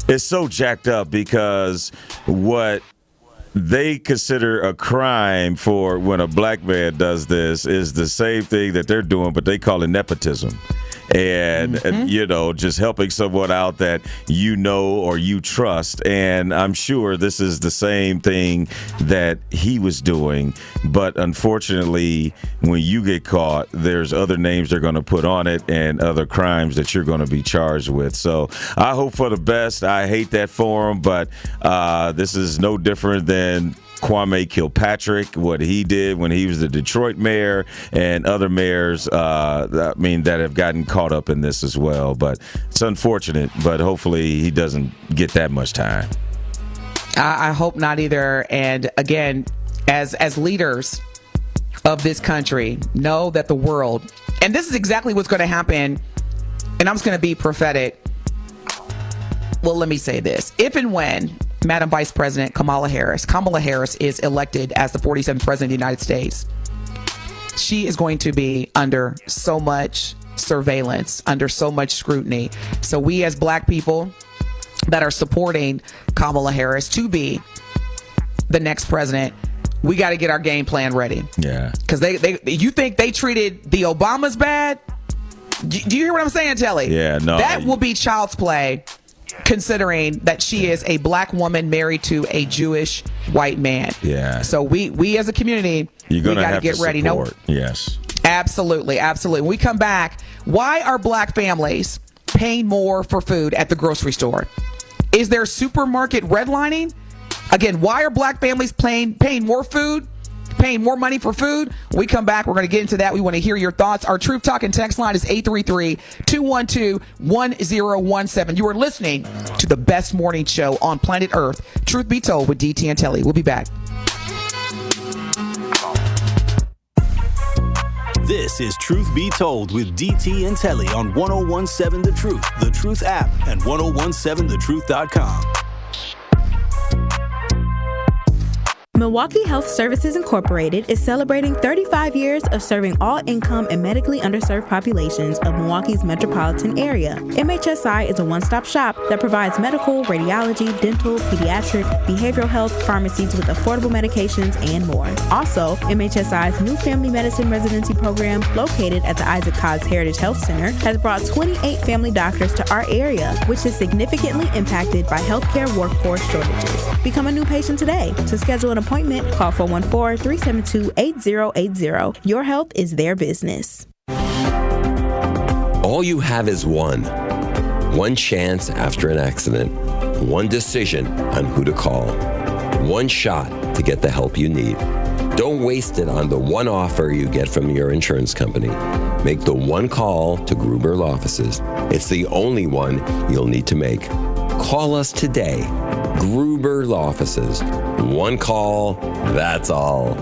it's so jacked up, because what they consider a crime for when a black man does this is the same thing that they're doing, but they call it nepotism. and just helping someone out that you know or you trust. And I'm sure this is the same thing that he was doing, but unfortunately, when you get caught, there's other names they're going to put on it and other crimes that you're going to be charged with. So I hope for the best. I hate that for him, but this is no different than Kwame Kilpatrick, what he did when he was the Detroit mayor, and other mayors that have gotten caught up in this as well. But it's unfortunate, but hopefully he doesn't get that much time. I hope not either. And again, as leaders of this country, know that the world, and this is exactly what's going to happen, and I'm just going to be prophetic. Well, let me say this. If and when Madam Vice President Kamala Harris is elected as the 47th President of the United States, she is going to be under so much surveillance, under so much scrutiny. So we as Black people that are supporting Kamala Harris to be the next president, we got to get our game plan ready. Yeah. Because you think they treated the Obamas bad? Do you hear what I'm saying, Telly? Yeah, no. That will be child's play, considering that she is a Black woman married to a Jewish white man. Yeah. So we as a community, we got to get ready. No, yes. Absolutely. When we come back, why are Black families paying more for food at the grocery store? Is there supermarket redlining? Again, why are Black families paying more money for food? When we come back, we're going to get into that. We want to hear your thoughts. Our Truth Talking text line is 833-212-1017. You are listening to the best morning show on planet Earth, Truth Be Told with DT and Telly. We'll be back. This is Truth Be Told with DT and Telly on 1017 The Truth app, and 1017thetruth.com. Milwaukee Health Services Incorporated is celebrating 35 years of serving all income and medically underserved populations of Milwaukee's metropolitan area. MHSI is a one-stop shop that provides medical, radiology, dental, pediatric, behavioral health, pharmacies with affordable medications, and more. Also, MHSI's new family medicine residency program, located at the Isaac Cobbs Heritage Health Center, has brought 28 family doctors to our area, which is significantly impacted by healthcare workforce shortages. Become a new patient today. To schedule an appointment, call 414-372-8080. Your health is their business. All you have is one chance after an accident, one decision on who to call, one shot to get the help you need. Don't waste it on the one offer you get from your insurance company. Make the one call to Gruber Law Offices. It's the only one you'll need to make. Call us today. Gruber Law Offices. One call, that's all.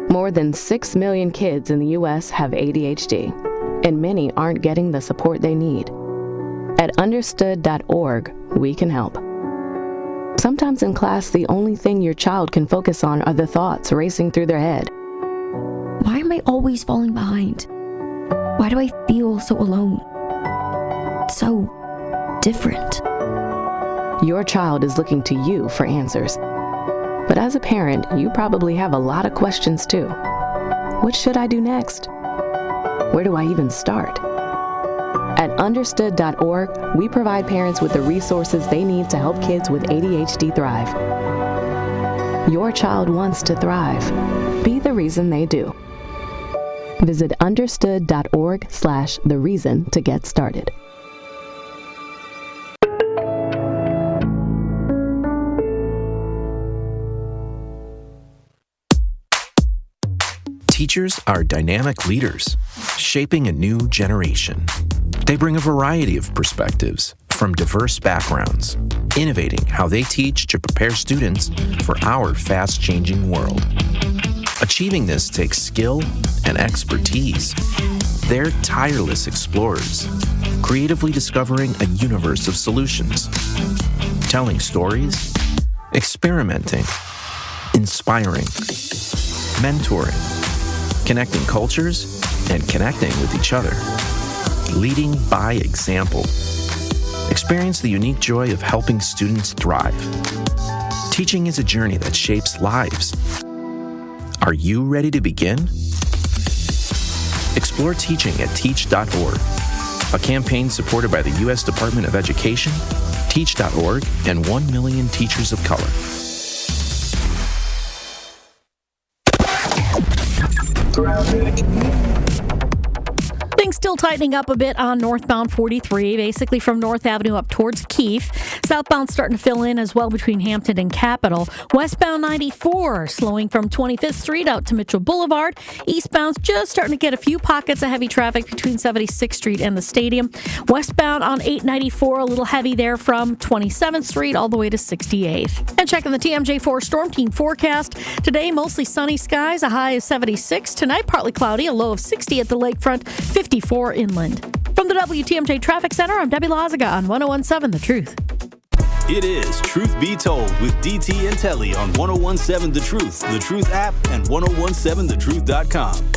More than 6 million kids in the U.S. have ADHD, and many aren't getting the support they need. At understood.org, we can help. Sometimes in class, the only thing your child can focus on are the thoughts racing through their head. Why am I always falling behind? Why do I feel so alone? So different. Your child is looking to you for answers. But as a parent, you probably have a lot of questions too. What should I do next? Where do I even start? At understood.org, we provide parents with the resources they need to help kids with ADHD thrive. Your child wants to thrive. Be the reason they do. Visit understood.org/thereason to get started. Teachers are dynamic leaders, shaping a new generation. They bring a variety of perspectives from diverse backgrounds, innovating how they teach to prepare students for our fast-changing world. Achieving this takes skill and expertise. They're tireless explorers, creatively discovering a universe of solutions, telling stories, experimenting, inspiring, mentoring, connecting cultures, and connecting with each other. Leading by example. Experience the unique joy of helping students thrive. Teaching is a journey that shapes lives. Are you ready to begin? Explore teaching at teach.org, a campaign supported by the U.S. Department of Education, Teach.org, and 1 million teachers of color. Things still tightening up a bit on northbound 43, basically from North Avenue up towards Keefe. Southbound starting to fill in as well between Hampton and Capitol. Westbound 94 slowing from 25th Street out to Mitchell Boulevard. Eastbound's just starting to get a few pockets of heavy traffic between 76th Street and the Stadium. Westbound on 894 a little heavy there from 27th Street all the way to 68th. And checking the TMJ4 Storm Team forecast. Today mostly sunny skies, a high of 76. Tonight partly cloudy, a low of 60 at the lakefront, 54 inland. From the WTMJ Traffic Center, I'm Debbie Lazaga on 101.7 The Truth. It is Truth Be Told with DT and Telly on 101.7 The Truth, The Truth app, and 1017thetruth.com.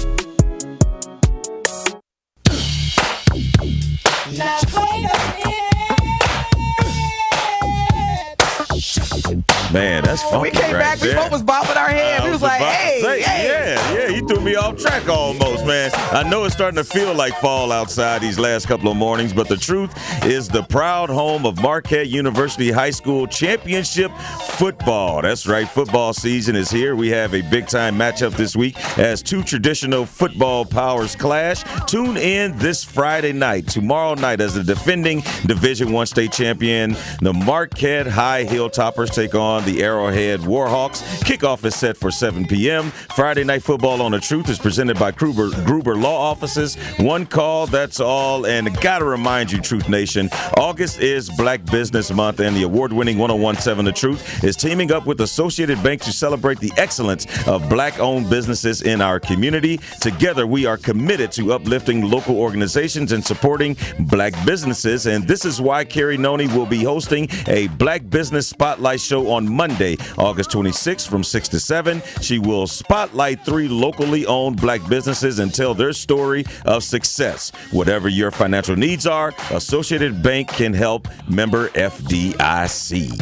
Man, that's funky. We came right back, we there. both was bobbing our head. We was like, hey. Yeah, you threw me off track almost, man. I know it's starting to feel like fall outside these last couple of mornings, but the Truth is the proud home of Marquette University High School Championship football. That's right, football season is here. We have a big-time matchup this week as two traditional football powers clash. Tune in this Friday night, tomorrow night, as the defending Division I state champion, the Marquette High Hilltoppers take on the Arrowhead Warhawks. Kickoff is set for 7 p.m. Friday Night Football on the Truth is presented by Gruber Law Offices. One call, that's all. And gotta remind you, Truth Nation, August is Black Business Month, and the award-winning 101.7 The Truth is teaming up with Associated Bank to celebrate the excellence of Black-owned businesses in our community. Together, we are committed to uplifting local organizations and supporting Black businesses, and this is why Carrie Noni will be hosting a Black Business Spotlight show on Monday, August 26th from 6 to 7. She will spotlight 3 locally owned Black businesses and tell their story of success. Whatever your financial needs are, Associated Bank can help. Member FDIC.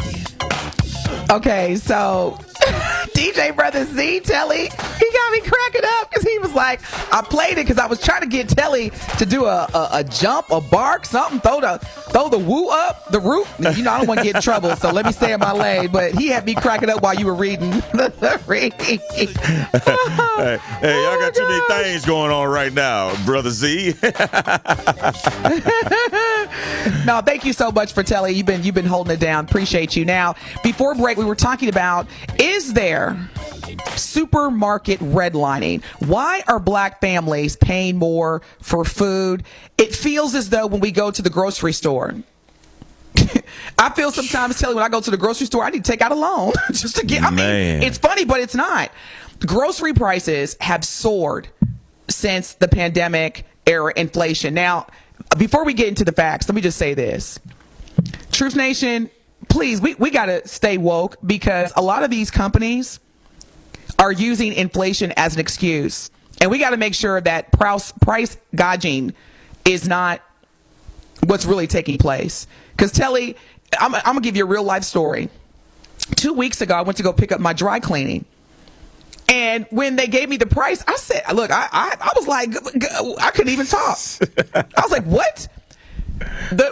Okay, so DJ Brother Z, Telly, he got me cracking up because he was like, I played it because I was trying to get Telly to do a jump, a bark, something, throw the woo up, the root. You know, I don't want to get in trouble, so let me stay in my lane. But he had me cracking up while you were reading the reading. Hey, y'all got too many things going on right now, Brother Z. No, thank you so much for Telly. You've been holding it down. Appreciate you. Now, before break, we were talking about, is there supermarket redlining? Why are Black families paying more for food? It feels as though when we go to the grocery store, I feel sometimes, Telly, when I go to the grocery store, I need to take out a loan just to get, I mean, it's funny, but it's not. Grocery prices have soared since the pandemic era inflation. Now, before we get into the facts, let me just say this. Truth Nation, please, we got to stay woke because a lot of these companies are using inflation as an excuse. And we got to make sure that price gouging is not what's really taking place. Because Telly, I'm going to give you a real life story. 2 weeks ago, I went to go pick up my dry cleaning. And when they gave me the price, I said, look, I was like, I couldn't even talk. I was like, what?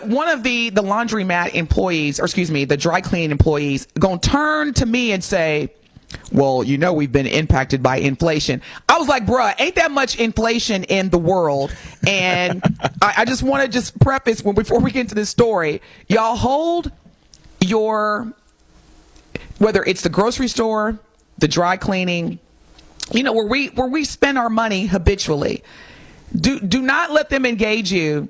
One of the laundromat employees, or excuse me, the dry cleaning employees, gonna turn to me and say, well, you know, we've been impacted by inflation. I was like, bruh, ain't that much inflation in the world? And I just want to just preface before we get into this story, y'all hold your, whether it's the grocery store, the dry cleaning, you know, where we spend our money habitually. Do not let them engage you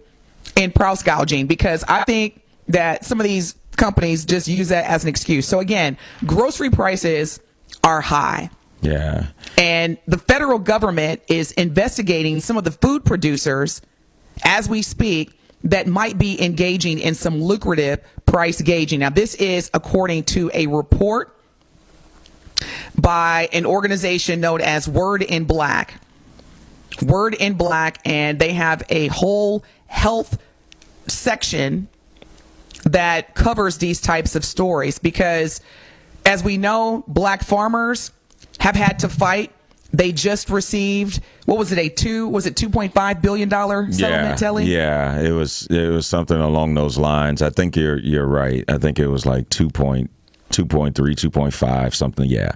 in price gouging, because I think that some of these companies just use that as an excuse. So again, grocery prices are high. Yeah. And the federal government is investigating some of the food producers as we speak that might be engaging in some lucrative price gouging. Now, this is according to a report by an organization known as Word in Black. Word in Black, and they have a whole health section that covers these types of stories because, as we know, Black farmers have had to fight They just received, what was it, $2.5 billion settlement, Telly? Yeah, it was something along those lines. I think you're right. I think it was like 2.3, 2.5, something, yeah.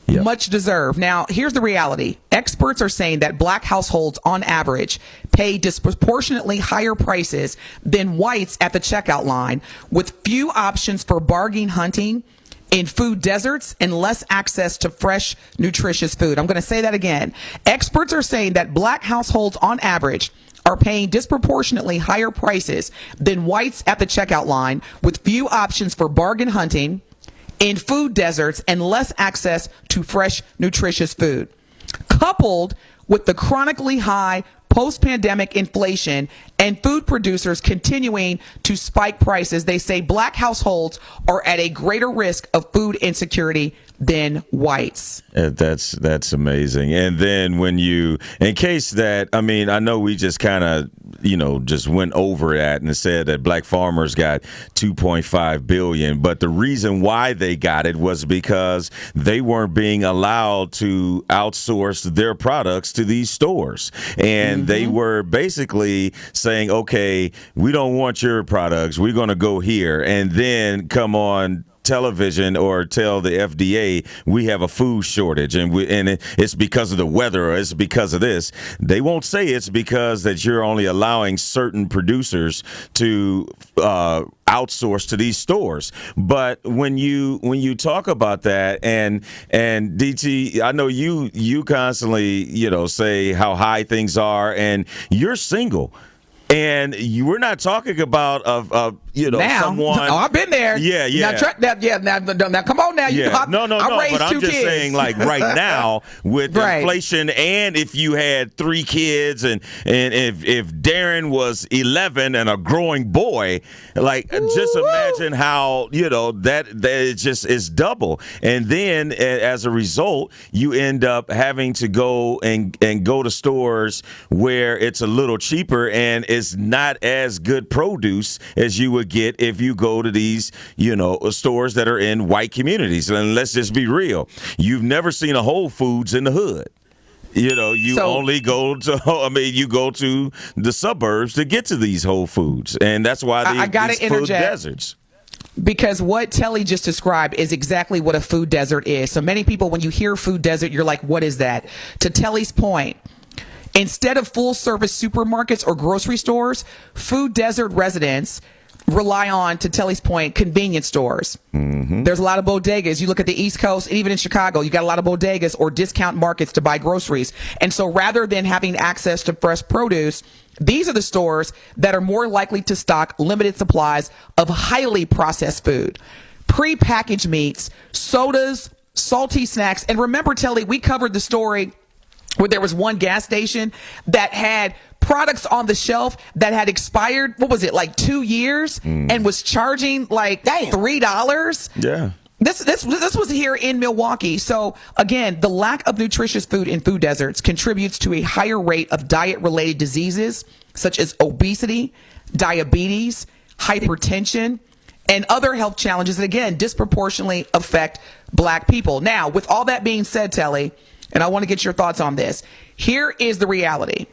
Yep. Much deserved. Now, here's the reality. Experts are saying that black households, on average, pay disproportionately higher prices than whites at the checkout line, with few options for bargain hunting in food deserts and less access to fresh, nutritious food. I'm going to say that again. Experts are saying that black households, on average, are paying disproportionately higher prices than whites at the checkout line, with few options for bargain hunting in food deserts and less access to fresh, nutritious food. Coupled with the chronically high post-pandemic inflation and food producers continuing to spike prices, they say black households are at a greater risk of food insecurity than whites. That's amazing. And then in case that, I mean, I know we just kind of, just went over that and said that black farmers got $2.5 billion, but the reason why they got it was because they weren't being allowed to outsource their products to these stores. And they were basically saying, okay, we don't want your products. We're going to go here and then come on television or tell the FDA we have a food shortage and it's because of the weather or it's because of this. They won't say it's because that you're only allowing certain producers to outsource to these stores. But when you talk about that and DT, I know you constantly say how high things are, and you're single. And we're not talking about now, someone. Oh, I've been there. Yeah. Now, come on now. No. I raised but I'm 2 just kids. saying, like right now with inflation, and if you had 3 kids, and if Darren was 11 and a growing boy, like just imagine how that it just is double. And then as a result, you end up having to go and go to stores where it's a little cheaper and it's not as good produce as you would get if you go to these, stores that are in white communities. And let's just be real. You've never seen a Whole Foods in the hood. Only go to, you go to the suburbs to get to these Whole Foods. And that's why these food deserts. Because what Telly just described is exactly what a food desert is. So many people, when you hear food desert, you're like, what is that? To Telly's point, instead of full-service supermarkets or grocery stores, food desert residents rely on, to Telly's point, convenience stores. There's a lot of bodegas. You look at the East Coast, and even in Chicago, you got a lot of bodegas or discount markets to buy groceries. And so rather than having access to fresh produce, these are the stores that are more likely to stock limited supplies of highly processed food, prepackaged meats, sodas, salty snacks. And remember, Telly, we covered the story where there was one gas station that had products on the shelf that had expired, what was it, like 2 years, and was charging like $3? Yeah. This was here in Milwaukee. So again, the lack of nutritious food in food deserts contributes to a higher rate of diet-related diseases such as obesity, diabetes, hypertension, and other health challenges that, again, disproportionately affect black people. Now, with all that being said, Telly, and I want to get your thoughts on this, here is the reality.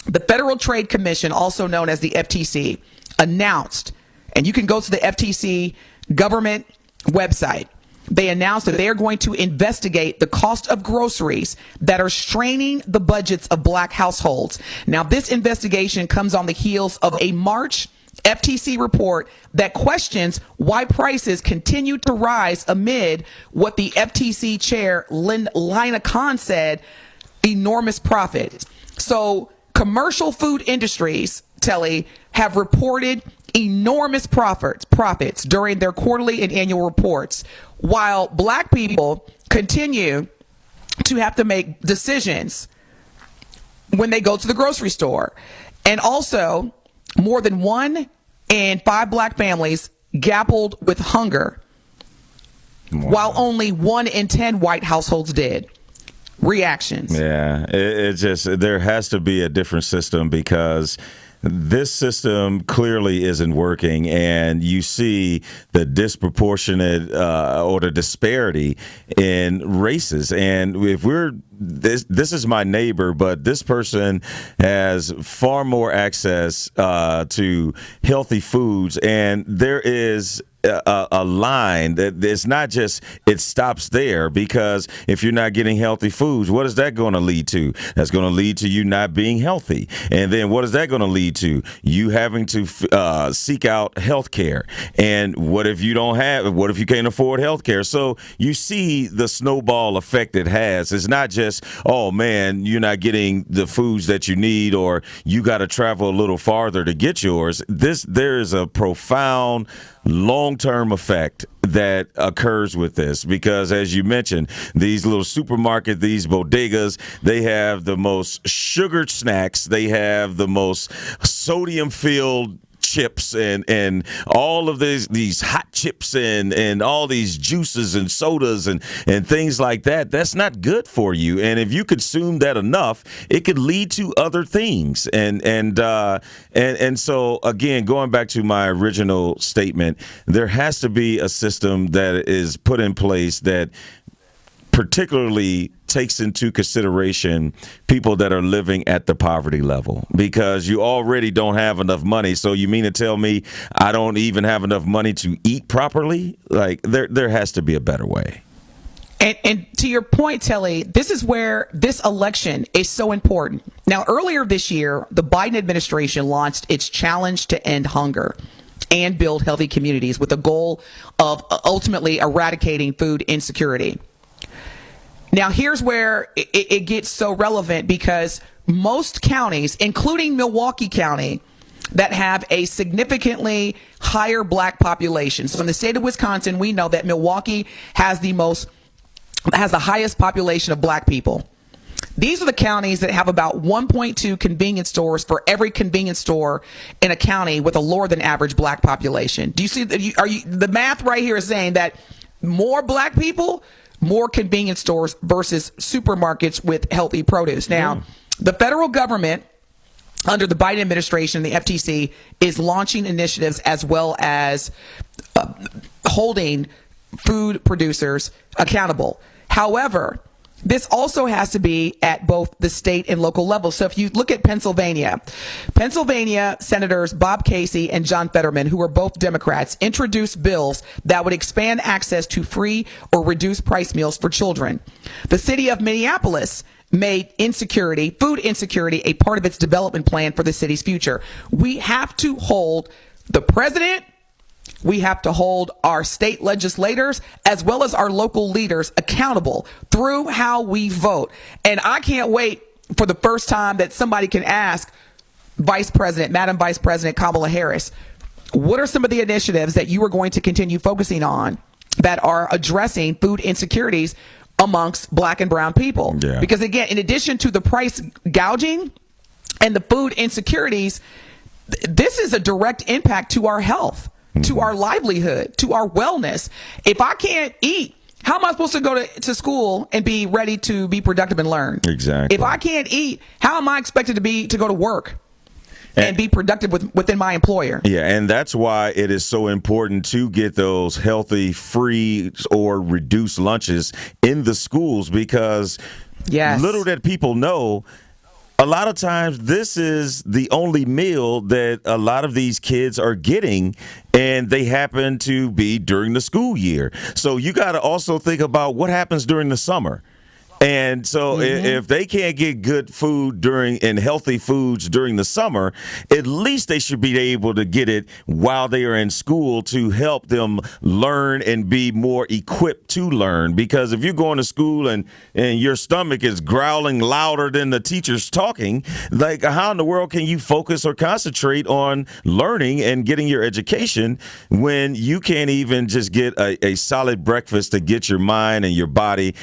The Federal Trade Commission, also known as the FTC, announced, and you can go to the FTC government website, they announced that they are going to investigate the cost of groceries that are straining the budgets of black households. Now, this investigation comes on the heels of a March FTC report that questions why prices continue to rise amid what the FTC chair, Lina Khan, said, enormous profits. So commercial food industries, Telly, have reported enormous profits during their quarterly and annual reports, while black people continue to have to make decisions when they go to the grocery store. And also, more than 1 in 5 black families grappled with hunger, while only 1 in 10 white households did. Reactions. Yeah, it just, there has to be a different system, because this system clearly isn't working, and you see the disproportionate or the disparity in races. And if this is my neighbor, but this person has far more access to healthy foods, and there is a line that it's not just it stops there, because if you're not getting healthy foods, what is that going to lead to? That's going to lead to you not being healthy. And then what is that going to lead to? You having to seek out health care. And what if you can't afford health care? So you see the snowball effect it has. It's not just, oh man, you're not getting the foods that you need, or you got to travel a little farther to get yours. There is a profound long-term effect that occurs with this, because as you mentioned, these little supermarkets, these bodegas, they have the most sugared snacks, they have the most sodium-filled chips and all of these hot chips and all these juices and sodas and things like that. That's not good for you. And if you consume that enough, it could lead to other things. And so again, going back to my original statement, there has to be a system that is put in place that particularly takes into consideration people that are living at the poverty level, because you already don't have enough money. So you mean to tell me I don't even have enough money to eat properly? Like there has to be a better way. And to your point, Telly, this is where this election is so important. Now, earlier this year, the Biden administration launched its challenge to end hunger and build healthy communities with the goal of ultimately eradicating food insecurity. Now, here's where it gets so relevant, because most counties, including Milwaukee County, that have a significantly higher black population. So in the state of Wisconsin, we know that Milwaukee has the highest population of black people. These are the counties that have about 1.2 convenience stores for every convenience store in a county with a lower than average black population. Do you see the math right here is saying that more black people, more convenience stores versus supermarkets with healthy produce. Now, the federal government, under the Biden administration, the FTC, is launching initiatives as well as holding food producers accountable. However, this also has to be at both the state and local levels. So if you look at Pennsylvania Senators Bob Casey and John Fetterman, who are both Democrats, introduced bills that would expand access to free or reduced price meals for children. The city of Minneapolis made food insecurity, a part of its development plan for the city's future. We have to hold the president, we have to hold our state legislators as well as our local leaders accountable through how we vote. And I can't wait for the first time that somebody can ask Madam Vice President Kamala Harris, what are some of the initiatives that you are going to continue focusing on that are addressing food insecurities amongst black and brown people? Yeah. Because again, in addition to the price gouging and the food insecurities, this is a direct impact to our health, to our livelihood, to our wellness. If I can't eat, how am I supposed to go to school and be ready to be productive and learn? Exactly. If I can't eat, how am I expected to go to work and be productive within my employer? Yeah, and that's why it is so important to get those healthy, free, or reduced lunches in the schools, because little that people know, a lot of times this is the only meal that a lot of these kids are getting, and they happen to be during the school year. So you got to also think about what happens during the summer. And so if they can't get good food and healthy foods during the summer, at least they should be able to get it while they are in school to help them learn and be more equipped to learn. Because if you're going to school and your stomach is growling louder than the teacher's talking, like how in the world can you focus or concentrate on learning and getting your education when you can't even just get a solid breakfast to get your mind and your body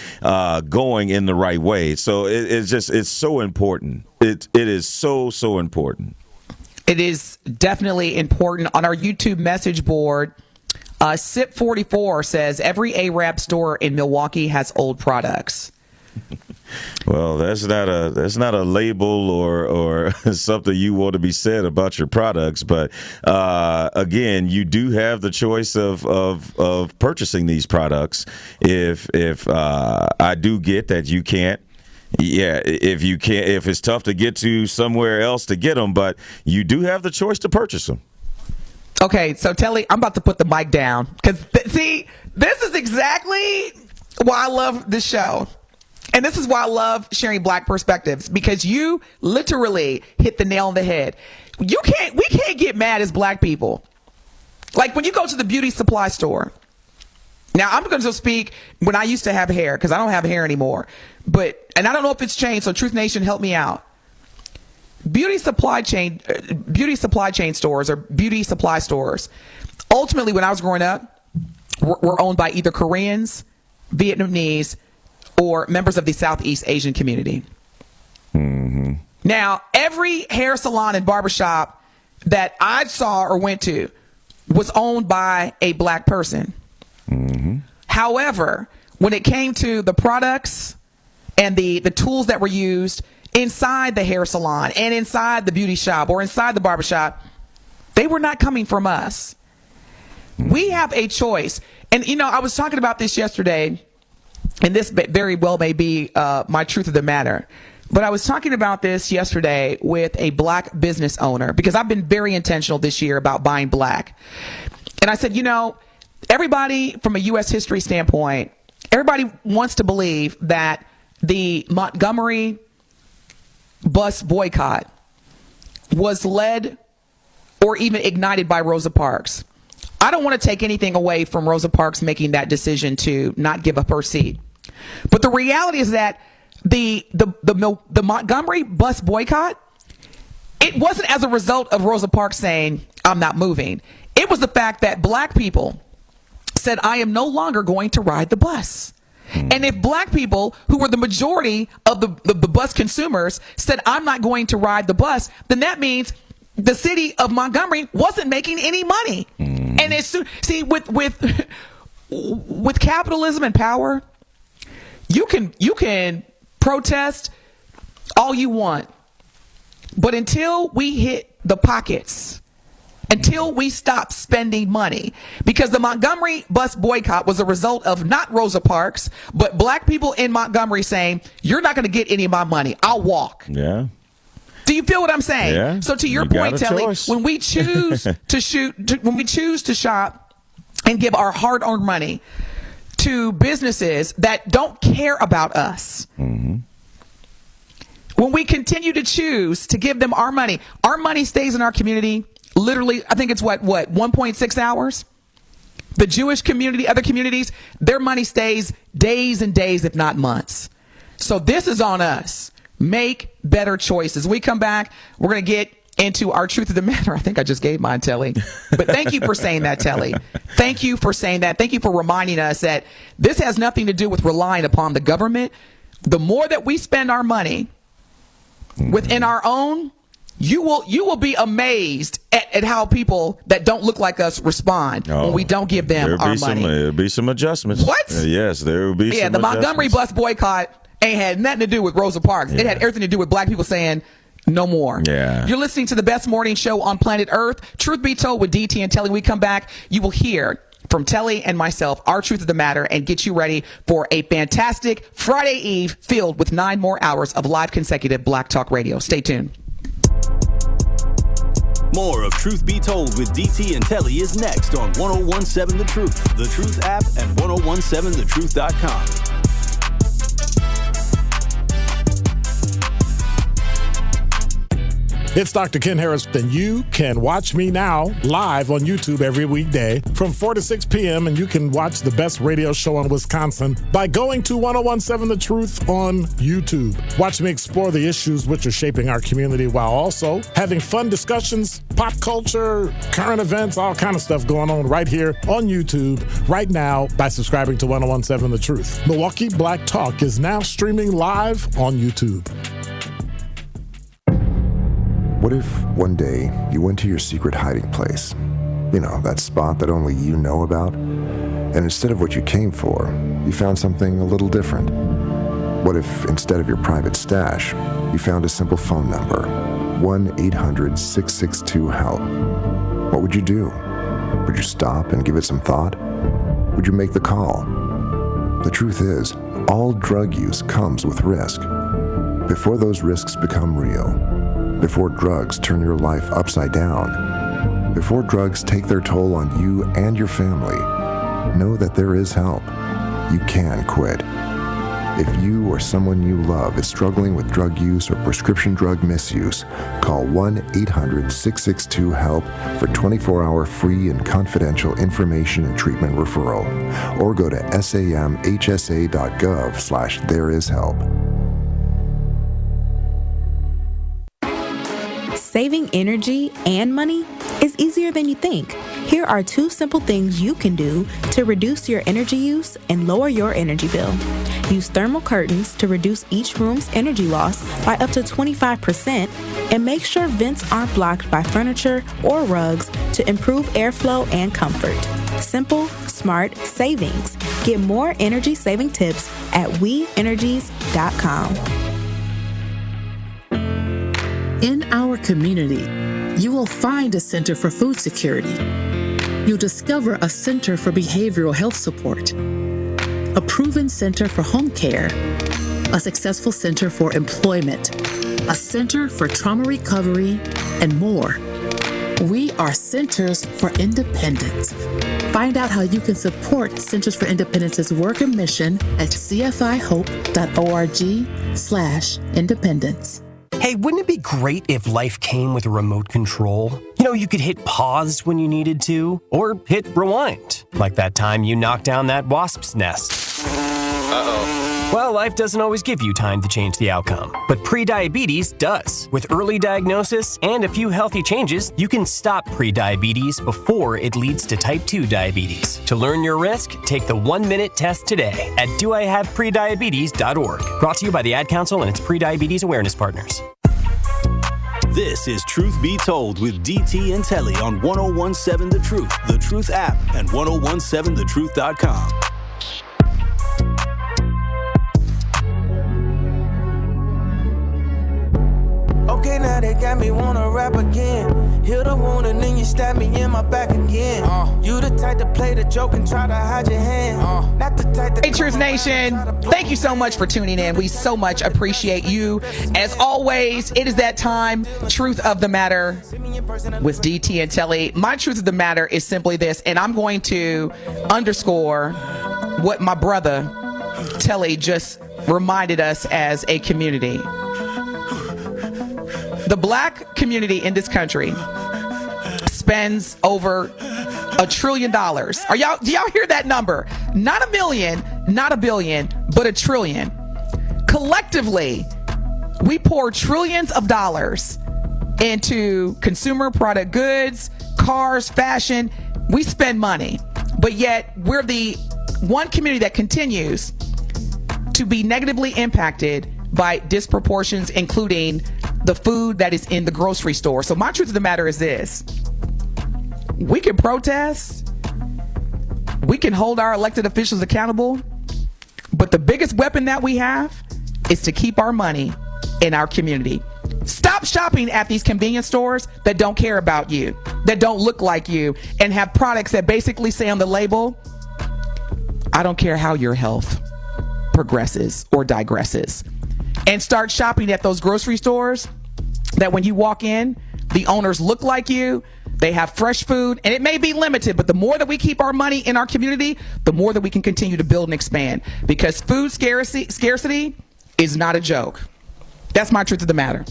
going in the right way? So it's so important. It is so important. It is definitely important. On our YouTube message board, SIP44 says every Arab store in Milwaukee has old products. Well, that's not a label or something you want to be said about your products, but again, you do have the choice of purchasing these products. If I do get that you can't. Yeah, if it's tough to get to somewhere else to get them, but you do have the choice to purchase them. Okay, so Telly, I'm about to put the mic down because see, this is exactly why I love this show. And this is why I love sharing Black perspectives, because you literally hit the nail on the head. We can't get mad as Black people. Like when you go to the beauty supply store. Now, I'm going to speak when I used to have hair, because I don't have hair anymore. And I don't know if it's changed, so Truth Nation, help me out. Beauty supply chain stores or beauty supply stores, ultimately, when I was growing up, were owned by either Koreans, Vietnamese, or members of the Southeast Asian community. Mm-hmm. Now, every hair salon and barbershop that I saw or went to was owned by a Black person. Mm-hmm. However, when it came to the products and the tools that were used inside the hair salon and inside the beauty shop or inside the barbershop, they were not coming from us. We have a choice. And, I was talking about this yesterday, and this very well may be my truth of the matter. But I was talking about this yesterday with a Black business owner, because I've been very intentional this year about buying Black. And I said, everybody from a U.S. history standpoint, everybody wants to believe that the Montgomery bus boycott was led or even ignited by Rosa Parks. I don't want to take anything away from Rosa Parks making that decision to not give up her seat. But the reality is that the Montgomery bus boycott, it wasn't as a result of Rosa Parks saying, I'm not moving. It was the fact that Black people said, I am no longer going to ride the bus. And if Black people, who were the majority of the bus consumers, said, I'm not going to ride the bus, then that means the city of Montgomery wasn't making any money. And with capitalism and power, you can protest all you want, but until we hit the pockets, until we stop spending money, because the Montgomery bus boycott was a result of not Rosa Parks, but Black people in Montgomery saying, you're not going to get any of my money. I'll walk. Yeah. Do you feel what I'm saying? Yeah. So to your point, Telly, when we choose when we choose to shop and give our hard-earned money to businesses that don't care about us, mm-hmm. when we continue to choose to give them our money stays in our community. Literally, I think it's what 1.6 hours. The Jewish community, other communities, their money stays days and days, if not months. So this is on us. Make better choices. When we come back, we're going to get into our truth of the matter. I think I just gave mine, Telly. But thank you for saying that, Telly. Thank you for saying that. Thank you for reminding us that this has nothing to do with relying upon the government. The more that we spend our money within our own, you will be amazed at how people that don't look like us respond when we don't give them our money. There'll be some adjustments. What? Yes, there will be some the Montgomery bus boycott ain't had nothing to do with Rosa Parks. Yeah. It had everything to do with Black people saying no more. Yeah. You're listening to the best morning show on planet Earth. Truth be told with DT and Telly. When we come back, you will hear from Telly and myself our truth of the matter and get you ready for a fantastic Friday Eve filled with 9 more hours of live consecutive Black Talk Radio. Stay tuned. More of Truth Be Told with DT and Telly is next on 1017 The Truth, The Truth app, and 1017thetruth.com. It's Dr. Ken Harris, and you can watch me now live on YouTube every weekday from 4 to 6 p.m., and you can watch the best radio show in Wisconsin by going to 1017 The Truth on YouTube. Watch me explore the issues which are shaping our community while also having fun discussions, pop culture, current events, all kind of stuff going on right here on YouTube right now by subscribing to 1017 The Truth. Milwaukee Black Talk is now streaming live on YouTube. What if one day you went to your secret hiding place? You know, that spot that only you know about? And instead of what you came for, you found something a little different. What if, instead of your private stash, you found a simple phone number, 1-800-662-HELP? What would you do? Would you stop and give it some thought? Would you make the call? The truth is, all drug use comes with risk. Before those risks become real, before drugs turn your life upside down, before drugs take their toll on you and your family, know that there is help. You can quit. If you or someone you love is struggling with drug use or prescription drug misuse, call 1-800-662-HELP for 24-hour free and confidential information and treatment referral, or go to samhsa.gov/thereishelp. Saving energy and money is easier than you think. Here are 2 simple things you can do to reduce your energy use and lower your energy bill. Use thermal curtains to reduce each room's energy loss by up to 25%, and make sure vents aren't blocked by furniture or rugs to improve airflow and comfort. Simple, smart savings. Get more energy-saving tips at WeEnergies.com. In our community, you will find a Center for Food Security. You'll discover a Center for Behavioral Health Support, a proven Center for Home Care, a successful Center for Employment, a Center for Trauma Recovery, and more. We are Centers for Independence. Find out how you can support Centers for Independence's work and mission at cfihope.org/independence. Hey, wouldn't it be great if life came with a remote control? You know, you could hit pause when you needed to, or hit rewind, like that time you knocked down that wasp's nest. Uh-oh. Well, life doesn't always give you time to change the outcome, but prediabetes does. With early diagnosis and a few healthy changes, you can stop prediabetes before it leads to type 2 diabetes. To learn your risk, take the 1-minute test today at doihaveprediabetes.org. Brought to you by the Ad Council and its prediabetes awareness partners. This is Truth Be Told with DT and Telly on 1017 The Truth app, and 1017thetruth.com. Okay, now they got me wanna rap again. Heal the wound and then you stab me in my back again. You the type to play the joke and try to hide your hand. Not the type to. Hey, Truth Nation, thank you so much for tuning in. We so much appreciate you. As always, it is that time, Truth of the Matter with DT and Telly. My truth of the matter is simply this, and I'm going to underscore what my brother Telly just reminded us as a community. The black community in this country spends over $1 trillion. Do y'all hear that number? Not a million, not a billion, but $1 trillion. Collectively, we pour trillions of dollars into consumer product goods, cars, fashion. We spend money, but yet we're the one community that continues to be negatively impacted by disproportions, including the food that is in the grocery store. So my truth of the matter is this: we can protest, we can hold our elected officials accountable, but the biggest weapon that we have is to keep our money in our community. Stop shopping at these convenience stores that don't care about you, that don't look like you, and have products that basically say on the label, I don't care how your health progresses or digresses. And start shopping at those grocery stores that when you walk in, the owners look like you, they have fresh food, and it may be limited, but the more that we keep our money in our community, the more that we can continue to build and expand, because food scarcity is not a joke. That's my truth of the matter.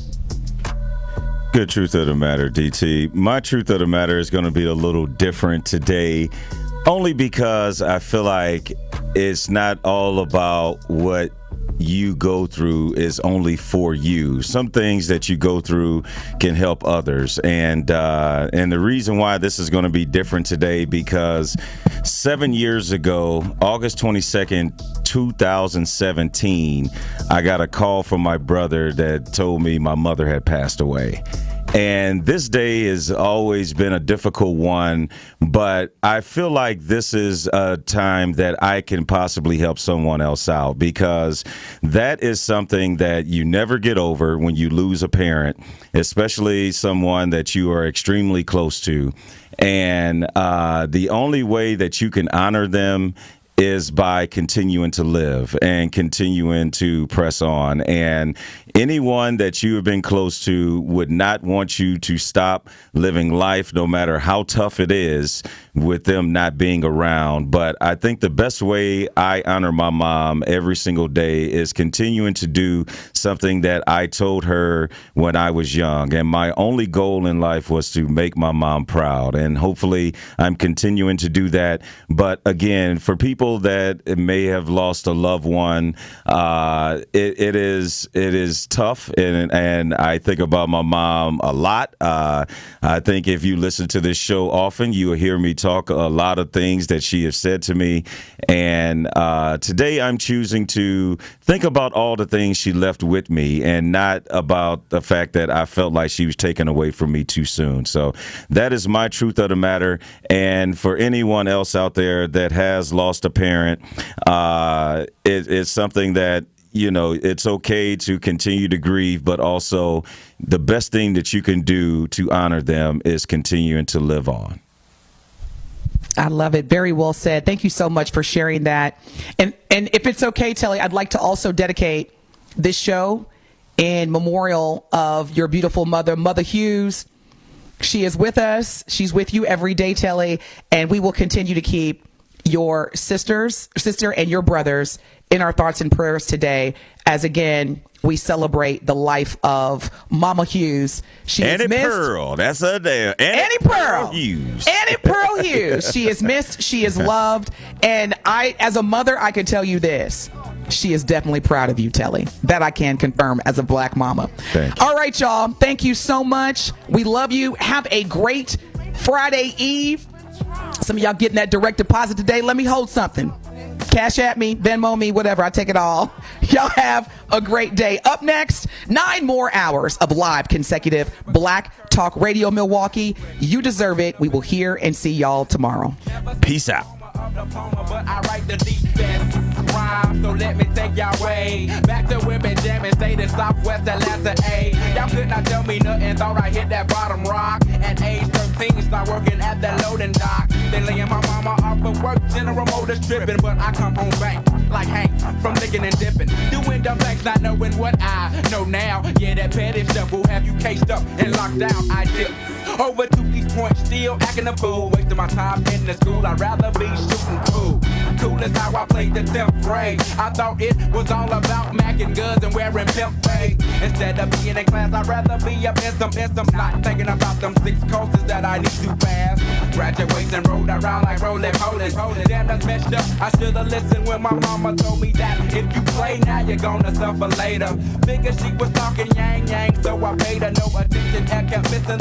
Good truth of the matter, DT. My truth of the matter is going to be a little different today, only because I feel like it's not all about what you go through is only for you. Some things that you go through can help others, and the reason why this is going to be different today, because 7 years ago, August 22nd, 2017, I got a call from my brother that told me my mother had passed away. And this day has always been a difficult one, but I feel like this is a time that I can possibly help someone else out, because that is something that you never get over when you lose a parent, especially someone that you are extremely close to. And the only way that you can honor them is by continuing to live and continuing to press on. And anyone that you have been close to would not want you to stop living life, no matter how tough it is, with them not being around. But I think the best way I honor my mom every single day is continuing to do something that I told her when I was young. And my only goal in life was to make my mom proud. And hopefully I'm continuing to do that. But again, for people that may have lost a loved one, it is tough. And I think about my mom a lot. I think if you listen to this show often, you will hear me talk a lot of things that she has said to me. And today I'm choosing to think about all the things she left with me and not about the fact that I felt like she was taken away from me too soon. So that is my truth of the matter. And for anyone else out there that has lost a parent, it's something that, you know, it's okay to continue to grieve, but also the best thing that you can do to honor them is continuing to live on. I love it. Very well said. Thank you so much for sharing that. And if it's okay, Telly, I'd like to also dedicate this show in memorial of your beautiful mother, Mother Hughes. She is with us. She's with you every day, Telly, and we will continue to keep your sister and your brothers in our thoughts and prayers today, as again we celebrate the life of Mama Hughes. She is missed. Pearl, that's her name. Annie Pearl Hughes. Annie Pearl Hughes. She is missed. She is loved, and I, as a mother, I can tell you this: she is definitely proud of you, Telly. That I can confirm as a black mama. Thank you. All right, y'all. Thank you so much. We love you. Have a great Friday Eve. Some of y'all getting that direct deposit today. Let me hold something. Cash at me, Venmo me, whatever. I take it all. Y'all have a great day. Up next, 9 more hours of live consecutive Black Talk Radio Milwaukee. You deserve it. We will hear and see y'all tomorrow. Peace out. But I write the deepest rhyme, so let me take y'all way back to women jamming, say the Southwest Atlanta A. Y'all could not tell me nothing, thought I hit that bottom rock. At age 13, start working at that loading dock. They laying my mama off of work, General Motors tripping, but I come home back like Hank from licking and dipping, doing dumb things, not knowing what I know now. Yeah, that petty stuff will have you cased up and locked down. I dip over to these points, still acting a fool, wasting my time in the school. I'd rather be shooting pool. Cool as how I played the 10th grade. I thought it was all about macking guns and wearing pimp fade. Instead of being in class, I'd rather be up in some, not thinking about them 6 courses that I need to pass. Graduation rolled around like rolling. Damn, that's messed up. I should've listened when my mama told me that if you play now, you're gonna suffer later. Figured she was talking yang, so I paid her no attention and kept missing